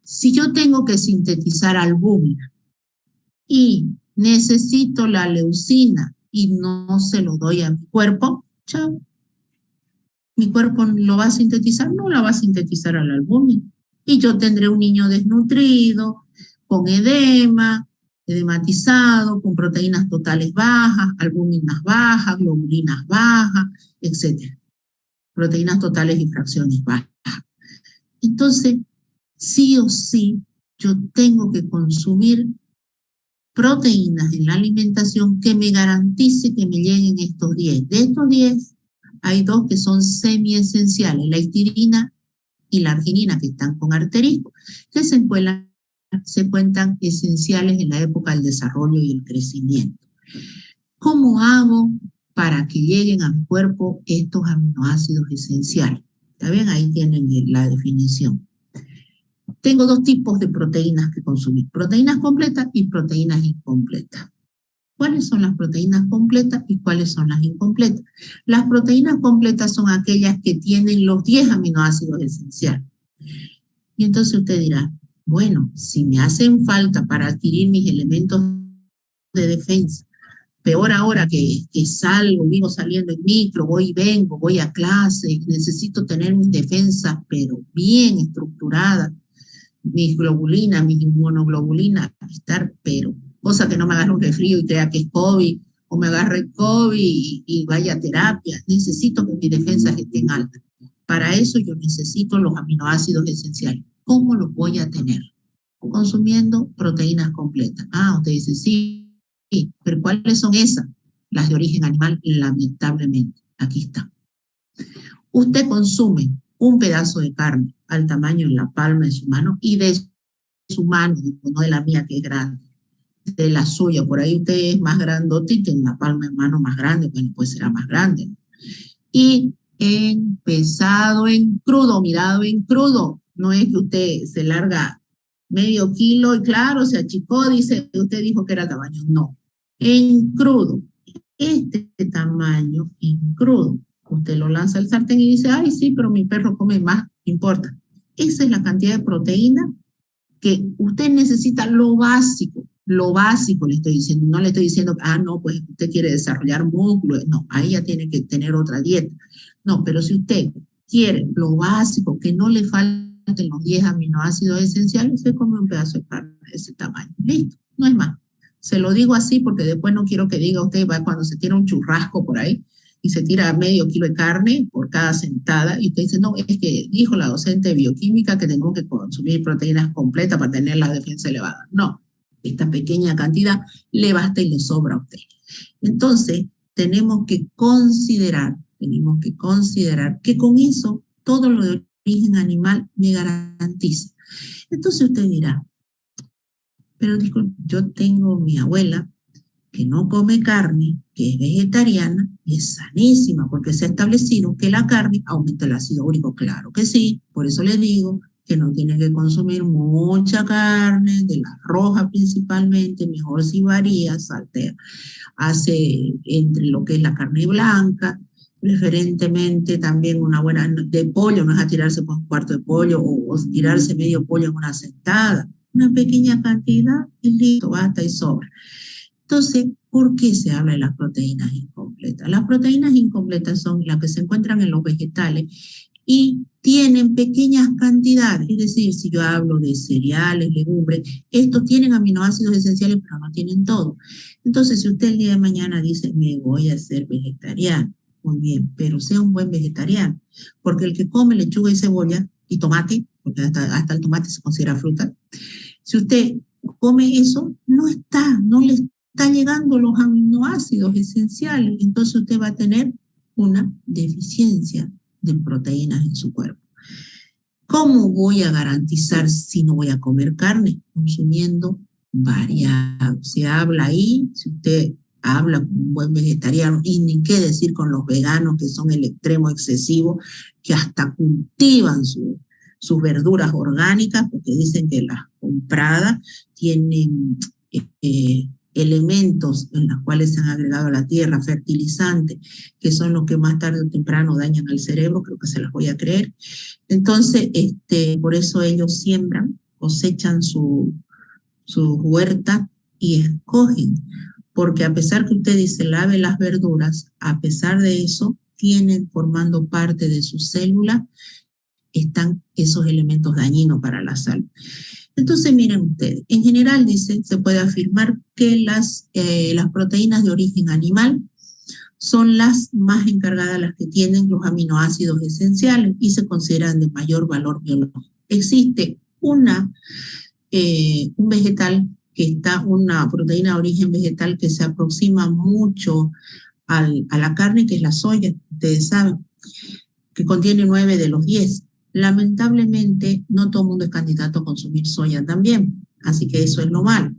Si yo tengo que sintetizar albúmina y necesito la leucina y no se lo doy a mi cuerpo, chao. ¿Mi cuerpo lo va a sintetizar? No la va a sintetizar a la albúmina. Y yo tendré un niño desnutrido, con edema, edematizado, con proteínas totales bajas, albúminas bajas, globulinas bajas, etc. Proteínas totales y fracciones bajas. Entonces, sí o sí, yo tengo que consumir proteínas en la alimentación que me garantice que me lleguen estos 10. De estos 10, hay 2 que son semiesenciales, la histidina y la arginina, que están con asterisco. que se cuentan esenciales en la época del desarrollo y el crecimiento. ¿Cómo hago para que lleguen a mi cuerpo estos aminoácidos esenciales? ¿Está bien? Ahí tienen la definición. Tengo dos tipos de proteínas que consumir, proteínas completas y proteínas incompletas. ¿Cuáles son las proteínas completas y cuáles son las incompletas? Las proteínas completas son aquellas que tienen los 10 aminoácidos esenciales. Y entonces usted dirá, bueno, si me hacen falta para adquirir mis elementos de defensa, peor ahora que salgo, vivo saliendo en micro, voy y vengo, voy a clase, necesito tener mis defensas, pero bien estructuradas, mis globulinas, mis inmunoglobulinas, pero cosa que no me agarre un resfrío y crea que es COVID, o me agarre COVID y vaya a terapia. Necesito que mis defensas estén altas. Para eso yo necesito los aminoácidos esenciales. ¿Cómo los voy a tener? Consumiendo proteínas completas. Usted dice, sí, pero ¿cuáles son esas? Las de origen animal, lamentablemente. Aquí está. Usted consume un pedazo de carne al tamaño en la palma de su mano y de su mano, no de la mía que es grande, de la suya. Por ahí usted es más grandote y tiene una palma de mano más grande, bueno, pues será más grande. Y pesado en crudo, mirado en crudo. No es que usted se larga medio kilo y claro, se achicó, dice, usted dijo que era tamaño. No, en crudo. Este tamaño en crudo. Usted lo lanza al sartén y dice, ay, sí, pero mi perro come más, no importa. Esa es la cantidad de proteína que usted necesita, lo básico le estoy diciendo. No le estoy diciendo, no, pues usted quiere desarrollar músculo. No, ahí ya tiene que tener otra dieta. No, pero si usted quiere lo básico, que no le falten los 10 aminoácidos esenciales, usted come un pedazo de carne de ese tamaño. Listo, no es más. Se lo digo así porque después no quiero que diga usted, va cuando se tira un churrasco por ahí, y se tira medio kilo de carne por cada sentada, y usted dice, no, es que dijo la docente de bioquímica que tengo que consumir proteínas completas para tener la defensa elevada. No, esta pequeña cantidad le basta y le sobra a usted. Entonces, tenemos que considerar que con eso todo lo de origen animal me garantiza. Entonces usted dirá, pero disculpe, yo tengo mi abuela que no come carne, que es vegetariana y es sanísima, porque se ha establecido que la carne aumenta el ácido úrico. Claro que sí, por eso le digo que no tiene que consumir mucha carne, de la roja principalmente, mejor si varía, saltea, hace entre lo que es la carne blanca, preferentemente también una buena de pollo, no es a tirarse por un cuarto de pollo o tirarse medio pollo en una sentada, una pequeña cantidad y listo, basta y sobra. Entonces, ¿por qué se habla de las proteínas incompletas? Las proteínas incompletas son las que se encuentran en los vegetales y tienen pequeñas cantidades. Es decir, si yo hablo de cereales, legumbres, estos tienen aminoácidos esenciales, pero no tienen todo. Entonces, si usted el día de mañana dice, me voy a hacer vegetariano, muy bien, pero sea un buen vegetariano, porque el que come lechuga y cebolla y tomate, porque hasta el tomate se considera fruta, si usted come eso, no le está llegando los aminoácidos esenciales, entonces usted va a tener una deficiencia de proteínas en su cuerpo. ¿Cómo voy a garantizar si no voy a comer carne? Consumiendo variado. Se habla ahí, si usted habla con un buen vegetariano, y ni qué decir con los veganos que son el extremo excesivo, que hasta cultivan sus verduras orgánicas, porque dicen que las compradas tienen elementos en los cuales se han agregado a la tierra, fertilizantes, que son los que más tarde o temprano dañan al cerebro, creo que se las voy a creer. Entonces, por eso ellos siembran, cosechan su huerta y escogen, porque a pesar que usted dice lave las verduras, a pesar de eso, tienen formando parte de sus células, están esos elementos dañinos para la salud. Entonces, miren ustedes, en general se puede afirmar que las proteínas de origen animal son las más encargadas, las que tienen los aminoácidos esenciales y se consideran de mayor valor biológico. Existe un vegetal una proteína de origen vegetal que se aproxima mucho a la carne, que es la soya, ustedes saben, que contiene 9 de los 10. Lamentablemente, no todo el mundo es candidato a consumir soya también, así que eso es lo malo.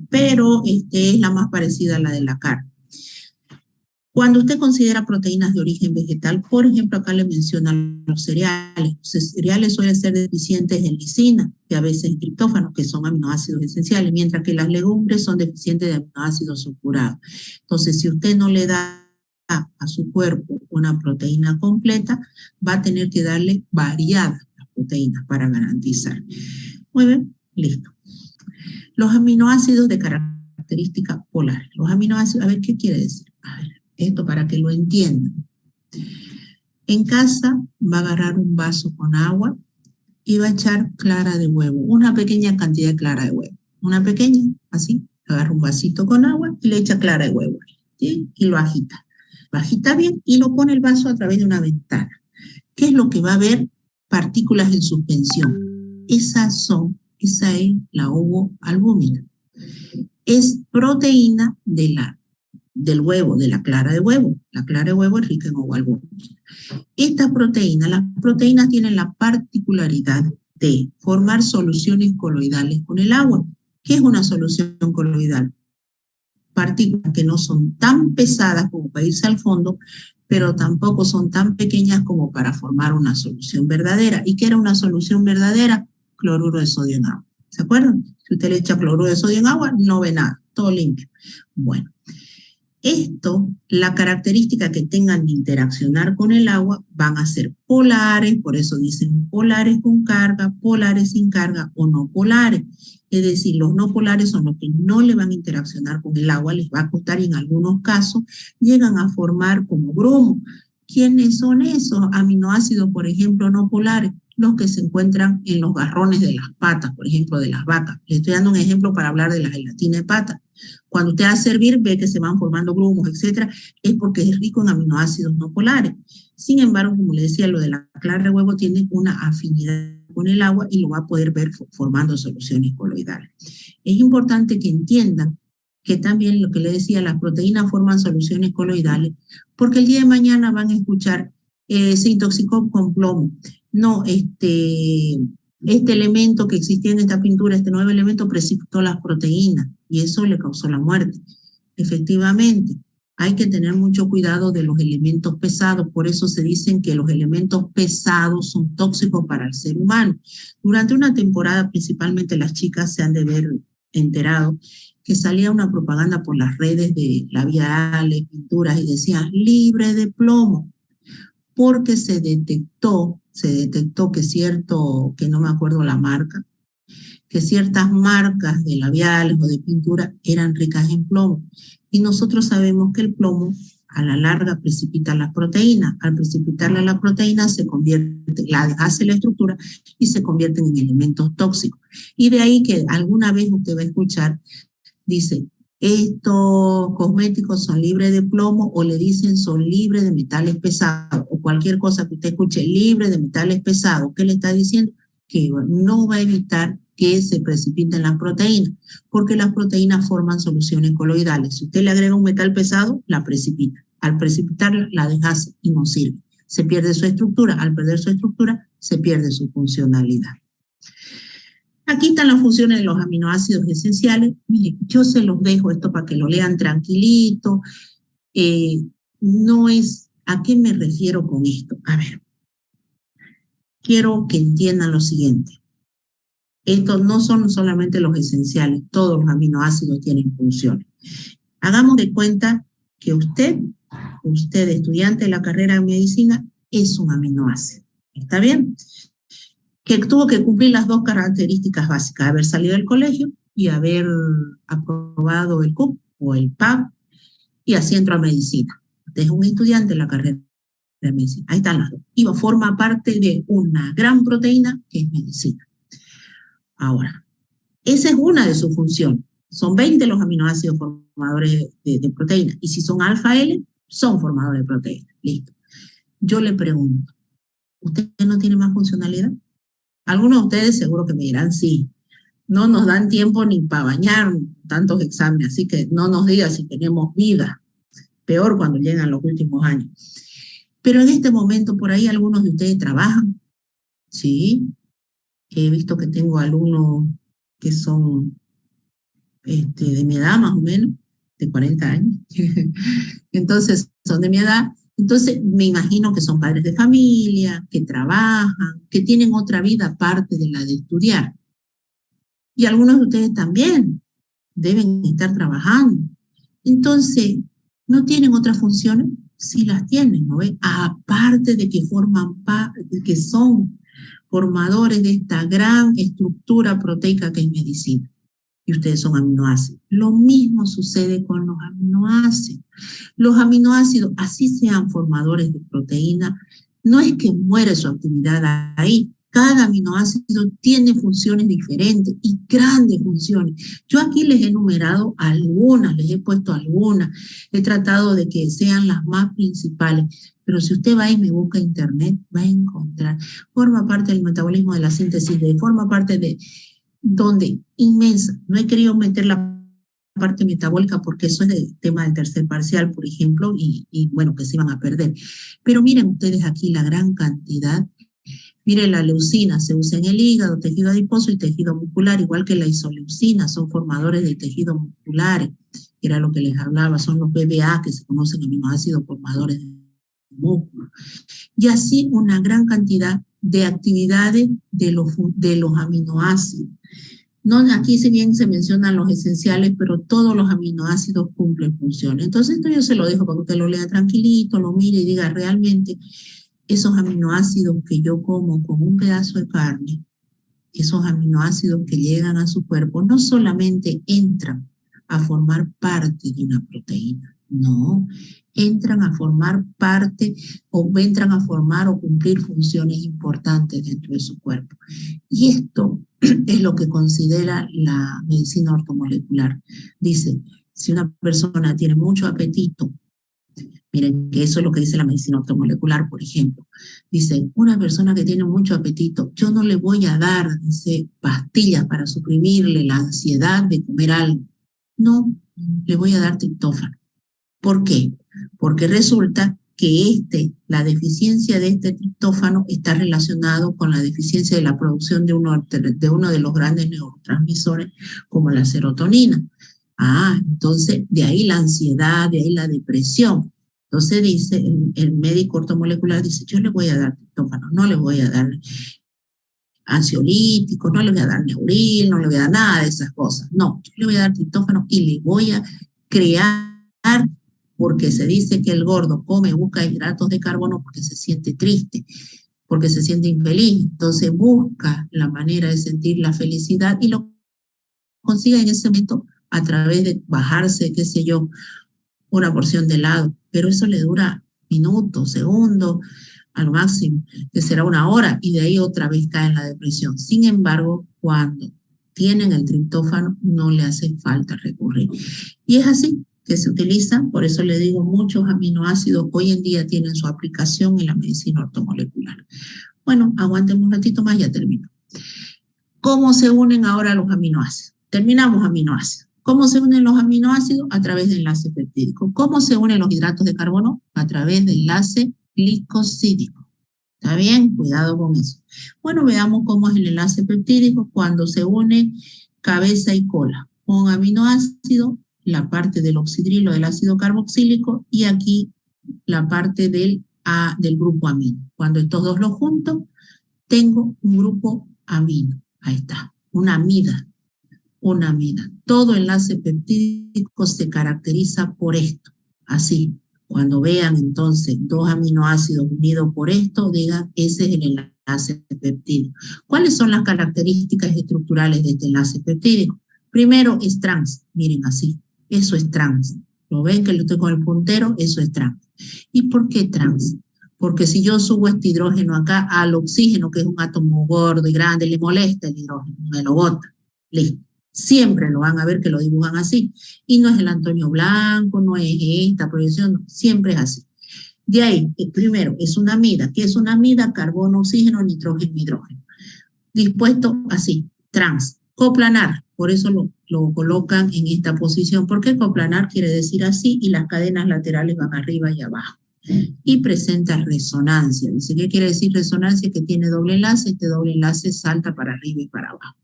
Pero es la más parecida a la de la carne. Cuando usted considera proteínas de origen vegetal, por ejemplo, acá le mencionan los cereales. Los cereales suelen ser deficientes en lisina y a veces en triptófano, que son aminoácidos esenciales, mientras que las legumbres son deficientes de aminoácidos sulfurados. Entonces, si usted no le da a su cuerpo una proteína completa, va a tener que darle variadas proteínas para garantizar. Muy bien, listo. Los aminoácidos de característica polar. Los aminoácidos, a ver, ¿qué quiere decir? A ver, esto para que lo entiendan. En casa va a agarrar un vaso con agua y va a echar clara de huevo, una pequeña cantidad de clara de huevo. Una pequeña, así, agarra un vasito con agua y le echa clara de huevo, ¿sí? Y lo agita. Lo agita bien y lo pone el vaso a través de una ventana. ¿Qué es lo que va a haber? Partículas en suspensión. Esa es la ovoalbúmina. Es proteína del huevo, de la clara de huevo. La clara de huevo es rica en ovoalbúmina. Las proteínas tienen la particularidad de formar soluciones coloidales con el agua. ¿Qué es una solución coloidal? Partículas que no son tan pesadas como para irse al fondo, pero tampoco son tan pequeñas como para formar una solución verdadera. ¿Y qué era una solución verdadera? Cloruro de sodio en agua. ¿Se acuerdan? Si usted le echa cloruro de sodio en agua, no ve nada, todo limpio. Bueno, la característica que tengan de interaccionar con el agua van a ser polares, por eso dicen polares con carga, polares sin carga o no polares. Es decir, los no polares son los que no le van a interaccionar con el agua, les va a costar y en algunos casos llegan a formar como grumo. ¿Quiénes son esos aminoácidos, por ejemplo, no polares? Los que se encuentran en los garrones de las patas, por ejemplo, de las vacas. Le estoy dando un ejemplo para hablar de la gelatina de pata. Cuando usted hace hervir, ve que se van formando grumos, etcétera, es porque es rico en aminoácidos no polares. Sin embargo, como le decía, lo de la clara de huevo tiene una afinidad con el agua y lo va a poder ver formando soluciones coloidales. Es importante que entiendan que también lo que le decía, las proteínas forman soluciones coloidales, porque el día de mañana van a escuchar, se intoxicó con plomo. No, este elemento que existía en esta pintura, este nuevo elemento, precipitó las proteínas y eso le causó la muerte. Efectivamente, hay que tener mucho cuidado de los elementos pesados, por eso se dicen que los elementos pesados son tóxicos para el ser humano. Durante una temporada, principalmente las chicas se han de ver enterado que salía una propaganda por las redes de labiales, pinturas y decía libre de plomo, porque se detectó que no me acuerdo la marca, que ciertas marcas de labiales o de pintura eran ricas en plomo. Y nosotros sabemos que el plomo a la larga precipita las proteínas. Al precipitarla la proteína hace la estructura y se convierten en elementos tóxicos. Y de ahí que alguna vez usted va a escuchar, dice, estos cosméticos son libres de plomo o le dicen son libres de metales pesados o cualquier cosa que usted escuche libre de metales pesados. ¿Qué le está diciendo? Que no va a evitar que se precipiten las proteínas, porque las proteínas forman soluciones coloidales. Si usted le agrega un metal pesado, la precipita. Al precipitarla, la deshace y no sirve. Se pierde su estructura. Al perder su estructura, se pierde su funcionalidad. Aquí están las funciones de los aminoácidos esenciales. Miren, yo se los dejo esto para que lo lean tranquilito. No es, ¿a qué me refiero con esto? A ver, quiero que entiendan lo siguiente. Estos no son solamente los esenciales, todos los aminoácidos tienen funciones. Hagamos de cuenta que usted, estudiante de la carrera de medicina, es un aminoácido. ¿Está bien? Que tuvo que cumplir las dos características básicas, haber salido del colegio y haber aprobado el CUP o el PAP y así entró a medicina. Usted es un estudiante de la carrera de medicina. Ahí están las dos. Y forma parte de una gran proteína que es medicina. Ahora, esa es una de sus funciones. Son 20 los aminoácidos formadores de proteínas. Y si son alfa L, son formadores de proteínas. Listo. Yo le pregunto, ¿usted no tiene más funcionalidad? Algunos de ustedes seguro que me dirán sí. No nos dan tiempo ni para bañar tantos exámenes, así que no nos diga si tenemos vida. Peor cuando llegan los últimos años. Pero en este momento, por ahí algunos de ustedes trabajan, Sí, he visto que tengo alumnos que son de mi edad más o menos, de 40 años. Entonces, son de mi edad. Entonces, me imagino que son padres de familia, que trabajan, que tienen otra vida aparte de la de estudiar. Y algunos de ustedes también deben estar trabajando. Entonces, ¿no tienen otras funciones? Sí las tienen, ¿no ve? Aparte de que forman parte, que son formadores de esta gran estructura proteica que es medicina. Y ustedes son aminoácidos. Lo mismo sucede con los aminoácidos. Los aminoácidos, así sean formadores de proteína, no es que muere su actividad ahí. Cada aminoácido tiene funciones diferentes y grandes funciones. Yo aquí les he enumerado algunas, les he puesto algunas. He tratado de que sean las más principales. Pero si usted va y me busca en internet, va a encontrar. Forma parte del metabolismo de la síntesis, forma parte de donde inmensa. No he querido meter la parte metabólica porque eso es el tema del tercer parcial, por ejemplo, y bueno, que se iban a perder. Pero miren ustedes aquí la gran cantidad. Miren, la leucina se usa en el hígado, tejido adiposo y tejido muscular, igual que la isoleucina, son formadores de tejidos musculares, que era lo que les hablaba, son los BBA, que se conocen aminoácidos formadores de músculo. Y así una gran cantidad de actividades de los aminoácidos. No, aquí si bien se mencionan los esenciales, pero todos los aminoácidos cumplen funciones. Entonces esto yo se lo dejo para que usted lo lea tranquilito, lo mire y diga realmente esos aminoácidos que yo como con un pedazo de carne, esos aminoácidos que llegan a su cuerpo, no solamente entran a formar parte de una proteína, no, entran a formar parte o entran a formar o cumplir funciones importantes dentro de su cuerpo. Y esto es lo que considera la medicina ortomolecular. Dice, si una persona tiene mucho apetito, miren que eso es lo que dice la medicina ortomolecular, por ejemplo. Dice, una persona que tiene mucho apetito, yo no le voy a dar, dice, pastillas para suprimirle la ansiedad de comer algo. No, le voy a dar triptófano. ¿Por qué? Porque resulta que la deficiencia de este triptófano está relacionado con la deficiencia de la producción de uno de los grandes neurotransmisores como la serotonina. Entonces de ahí la ansiedad, de ahí la depresión. Entonces dice, el médico ortomolecular dice, yo le voy a dar triptófano, no le voy a dar ansiolíticos, no le voy a dar neuril, no le voy a dar nada de esas cosas. No, yo le voy a dar triptófano y le voy a crear, porque se dice que el gordo come, busca hidratos de carbono porque se siente triste, porque se siente infeliz. Entonces busca la manera de sentir la felicidad y lo consigue en ese momento a través de bajarse, qué sé yo, una porción de helado. Pero eso le dura minutos, segundos, al máximo, que será una hora, y de ahí otra vez cae en la depresión. Sin embargo, cuando tienen el triptófano, no le hace falta recurrir. Y es así que se utilizan, por eso le digo, muchos aminoácidos hoy en día tienen su aplicación en la medicina ortomolecular. Bueno, aguanten un ratito más, ya termino. ¿Cómo se unen ahora los aminoácidos? Terminamos aminoácidos. ¿Cómo se unen los aminoácidos? A través de enlace peptídico. ¿Cómo se unen los hidratos de carbono? A través de enlace glicosídico. ¿Está bien? Cuidado con eso. Bueno, veamos cómo es el enlace peptídico cuando se une cabeza y cola. Con aminoácido, la parte del oxidrilo del ácido carboxílico y aquí la parte del grupo amino. Cuando estos dos los junto, tengo un grupo amino. Ahí está, una amida. Todo enlace peptídico se caracteriza por esto, así. Cuando vean entonces dos aminoácidos unidos por esto, digan, ese es el enlace peptídico. ¿Cuáles son las características estructurales de este enlace peptídico? Primero es trans, miren así, eso es trans. ¿Lo ven que lo estoy con el puntero? Eso es trans. ¿Y por qué trans? Porque si yo subo este hidrógeno acá al oxígeno, que es un átomo gordo y grande, le molesta el hidrógeno, me lo bota. Listo. Siempre lo van a ver que lo dibujan así. Y no es el Antonio Blanco, no es esta proyección, no, siempre es así. De ahí, primero, es una amida. ¿Qué es una amida? Carbono, oxígeno, nitrógeno, hidrógeno. Dispuesto así, trans. Coplanar, por eso lo colocan en esta posición. ¿Por qué coplanar quiere decir así? Y las cadenas laterales van arriba y abajo. y presenta resonancia. Dice, ¿qué quiere decir resonancia? Que tiene doble enlace, este doble enlace salta para arriba y para abajo.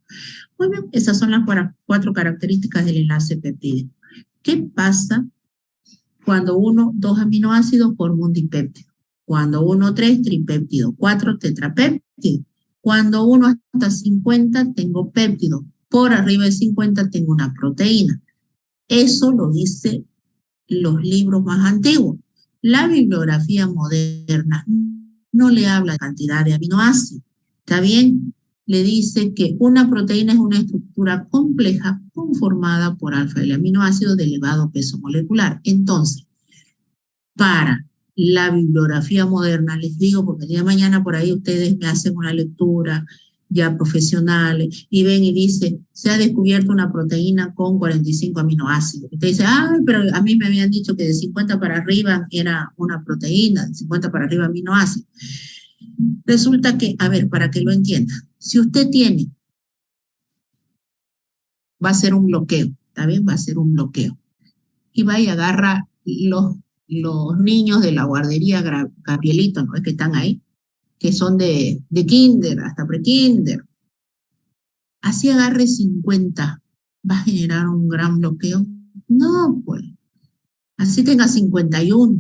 Muy bien, esas son las 4 características del enlace peptídico. ¿Qué pasa cuando 2 aminoácidos forman un dipéptido? Cuando 3, tripéptido. 4, tetrapéptido. Cuando 1 hasta 50, tengo péptido. Por arriba de 50 tengo una proteína. Eso lo dice los libros más antiguos. La bibliografía moderna no le habla de cantidad de aminoácidos. ¿Está bien? Le dice que una proteína es una estructura compleja conformada por alfa del aminoácido de elevado peso molecular. Entonces, para la bibliografía moderna, les digo, porque el día de mañana por ahí ustedes me hacen una lectura ya profesionales y ven y dice, se ha descubierto una proteína con 45 aminoácidos. Usted dice, pero a mí me habían dicho que de 50 para arriba era una proteína, de 50 para arriba aminoácidos. Resulta que, a ver, para que lo entienda, si usted tiene, va a ser un bloqueo, ¿está bien? Va a ser un bloqueo. Y va y agarra los niños de la guardería Gabrielito, ¿no? Es que están ahí, que son de kinder hasta pre-kinder. Así agarre 50, ¿va a generar un gran bloqueo? No, pues. Así tenga 51,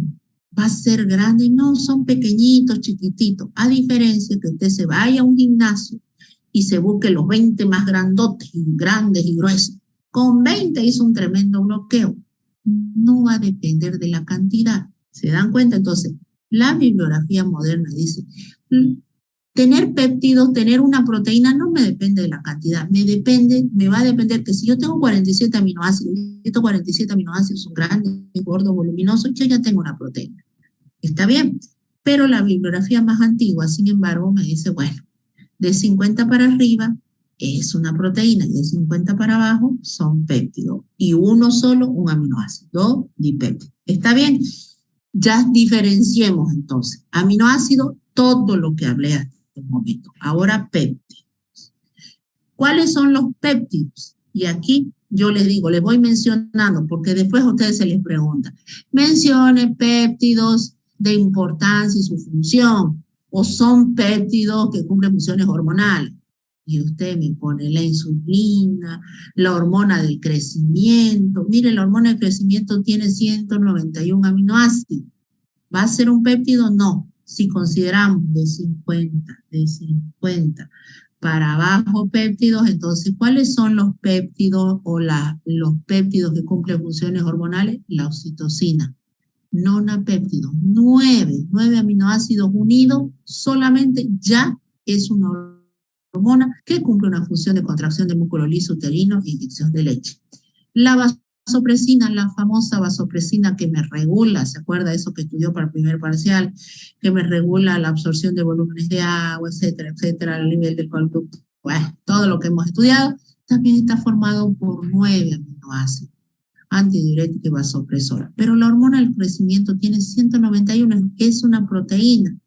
¿va a ser grande? No, son pequeñitos, chiquititos. A diferencia que usted se vaya a un gimnasio y se busque los 20 más grandotes y grandes y gruesos. Con 20 hizo un tremendo bloqueo. No va a depender de la cantidad. ¿Se dan cuenta? Entonces, la bibliografía moderna dice, tener péptidos, tener una proteína no me depende de la cantidad, me va a depender que si yo tengo 47 aminoácidos, y estos 47 aminoácidos son grandes, gordos, voluminosos, yo ya tengo una proteína. ¿Está bien? Pero la bibliografía más antigua, sin embargo, me dice, bueno, de 50 para arriba es una proteína y de 50 para abajo son péptidos. Y uno solo, un aminoácido, 2 dipéptidos. ¿Está bien? Ya diferenciemos entonces. Aminoácido, todo lo que hablé hasta el momento. Ahora péptidos. ¿Cuáles son los péptidos? Y aquí yo les digo, les voy mencionando, porque después a ustedes se les pregunta. Mencione péptidos de importancia y su función, o son péptidos que cumplen funciones hormonales. Y usted me pone la insulina, la hormona del crecimiento. Mire, la hormona del crecimiento tiene 191 aminoácidos. ¿Va a ser un péptido? No. Si consideramos de 50 para abajo péptidos, entonces, ¿cuáles son los péptidos o los péptidos que cumplen funciones hormonales? La oxitocina. Nonapéptidos, 9 aminoácidos unidos, solamente ya es una hormona que cumple una función de contracción del músculo liso uterino e inyección de leche. La vasopresina, la famosa vasopresina que me regula, ¿se acuerda de eso que estudió para el primer parcial? Que me regula la absorción de volúmenes de agua, etcétera, etcétera, el nivel del conducto. Bueno, todo lo que hemos estudiado también está formado por 9 aminoácidos, antidiurética y vasopresora. Pero la hormona del crecimiento tiene 191, es una proteína.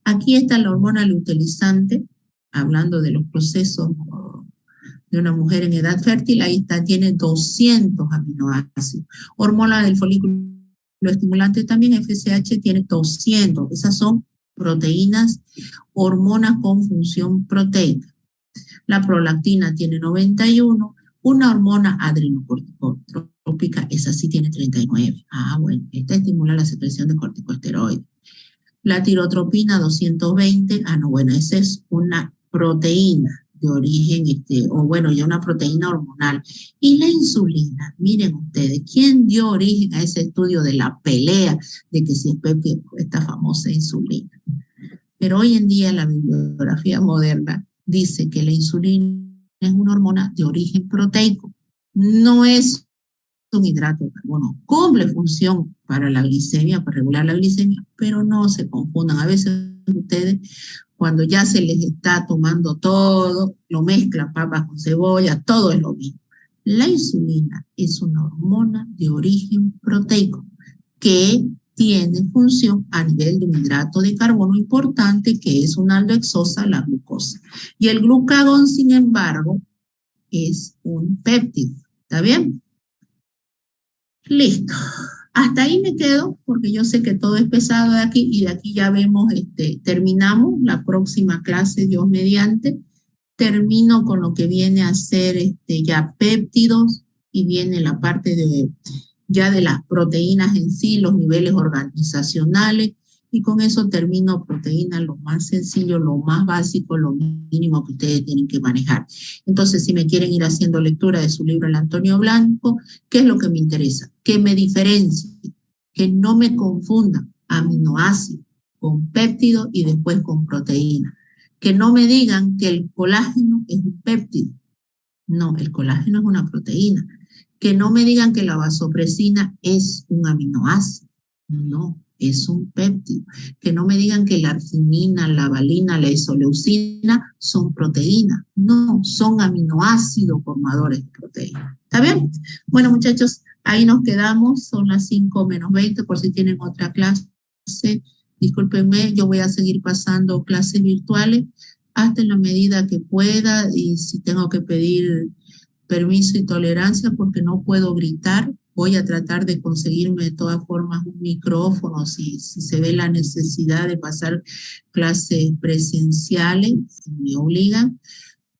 Aquí está la hormona luteinizante, hablando de los procesos de una mujer en edad fértil, ahí está, tiene 200 aminoácidos. Hormona del folículo estimulante también, FSH, tiene 200. Esas son proteínas, hormonas con función proteica. La prolactina tiene 91. Una hormona adrenocorticotrópica, esa sí tiene 39. Bueno, esta estimula la secreción de corticosteroides. La tirotropina 220, bueno, esa es una proteína de origen, ya una proteína hormonal. Y la insulina, miren ustedes, ¿quién dio origen a ese estudio de la pelea de que si es péptido, esta famosa insulina? Pero hoy en día la bibliografía moderna dice que la insulina es una hormona de origen proteico, no es un hidrato de carbono, cumple función para la glicemia, para regular la glicemia, pero no se confundan. A veces ustedes, cuando ya se les está tomando todo, lo mezclan papas con cebolla, todo es lo mismo. La insulina es una hormona de origen proteico que tiene función a nivel de un hidrato de carbono importante, que es una aldohexosa, la glucosa. Y el glucagón, sin embargo, es un péptido. ¿Está bien? Listo. Hasta ahí me quedo, porque yo sé que todo es pesado de aquí, y de aquí ya vemos, terminamos la próxima clase, Dios mediante, termino con lo que viene a ser ya péptidos, y viene la parte ya de las proteínas en sí, los niveles organizacionales, y con eso termino proteínas, lo más sencillo, lo más básico, lo mínimo que ustedes tienen que manejar. Entonces, si me quieren ir haciendo lectura de su libro El Antonio Blanco, ¿qué es lo que me interesa? Que me diferencie, que no me confunda aminoácido con péptido y después con proteína. Que no me digan que el colágeno es un péptido. No, el colágeno es una proteína. Que no me digan que la vasopresina es un aminoácido. No, es un péptido. Que no me digan que la arginina, la valina, la isoleucina son proteínas. No, son aminoácidos formadores de proteínas. ¿Está bien? Bueno, muchachos, ahí nos quedamos. Son las 5:20, por si tienen otra clase. Discúlpenme, yo voy a seguir pasando clases virtuales hasta en la medida que pueda, y si tengo que pedir permiso y tolerancia porque no puedo gritar, voy a tratar de conseguirme de todas formas un micrófono si se ve la necesidad de pasar clases presenciales, si me obligan,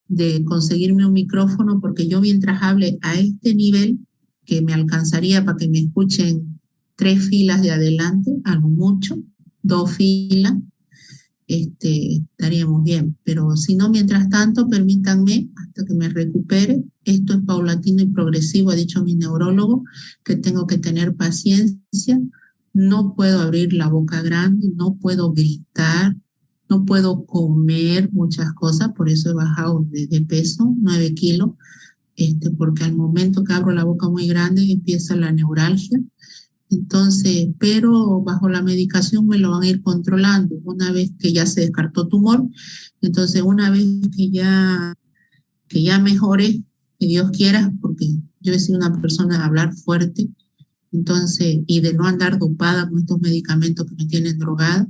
de conseguirme un micrófono, porque yo mientras hable a este nivel, que me alcanzaría para que me escuchen 3 filas de adelante, a lo mucho, 2 filas, estaríamos bien. Pero si no, mientras tanto, permítanme hasta que me recupere. Esto es paulatino y progresivo, ha dicho mi neurólogo, que tengo que tener paciencia. No puedo abrir la boca grande, no puedo gritar, no puedo comer muchas cosas, por eso he bajado de peso, 9 kilos, porque al momento que abro la boca muy grande empieza la neuralgia. Entonces, pero bajo la medicación me lo van a ir controlando una vez que ya se descartó tumor. Entonces, una vez que ya mejore, que Dios quiera, porque yo he sido una persona de hablar fuerte, entonces, y de no andar dopada con estos medicamentos que me tienen drogada,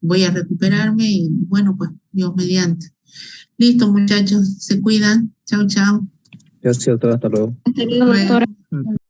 voy a recuperarme y bueno, pues Dios mediante. Listo, muchachos, se cuidan. Chao, chao. Gracias, doctora, hasta luego. Hasta luego, doctora.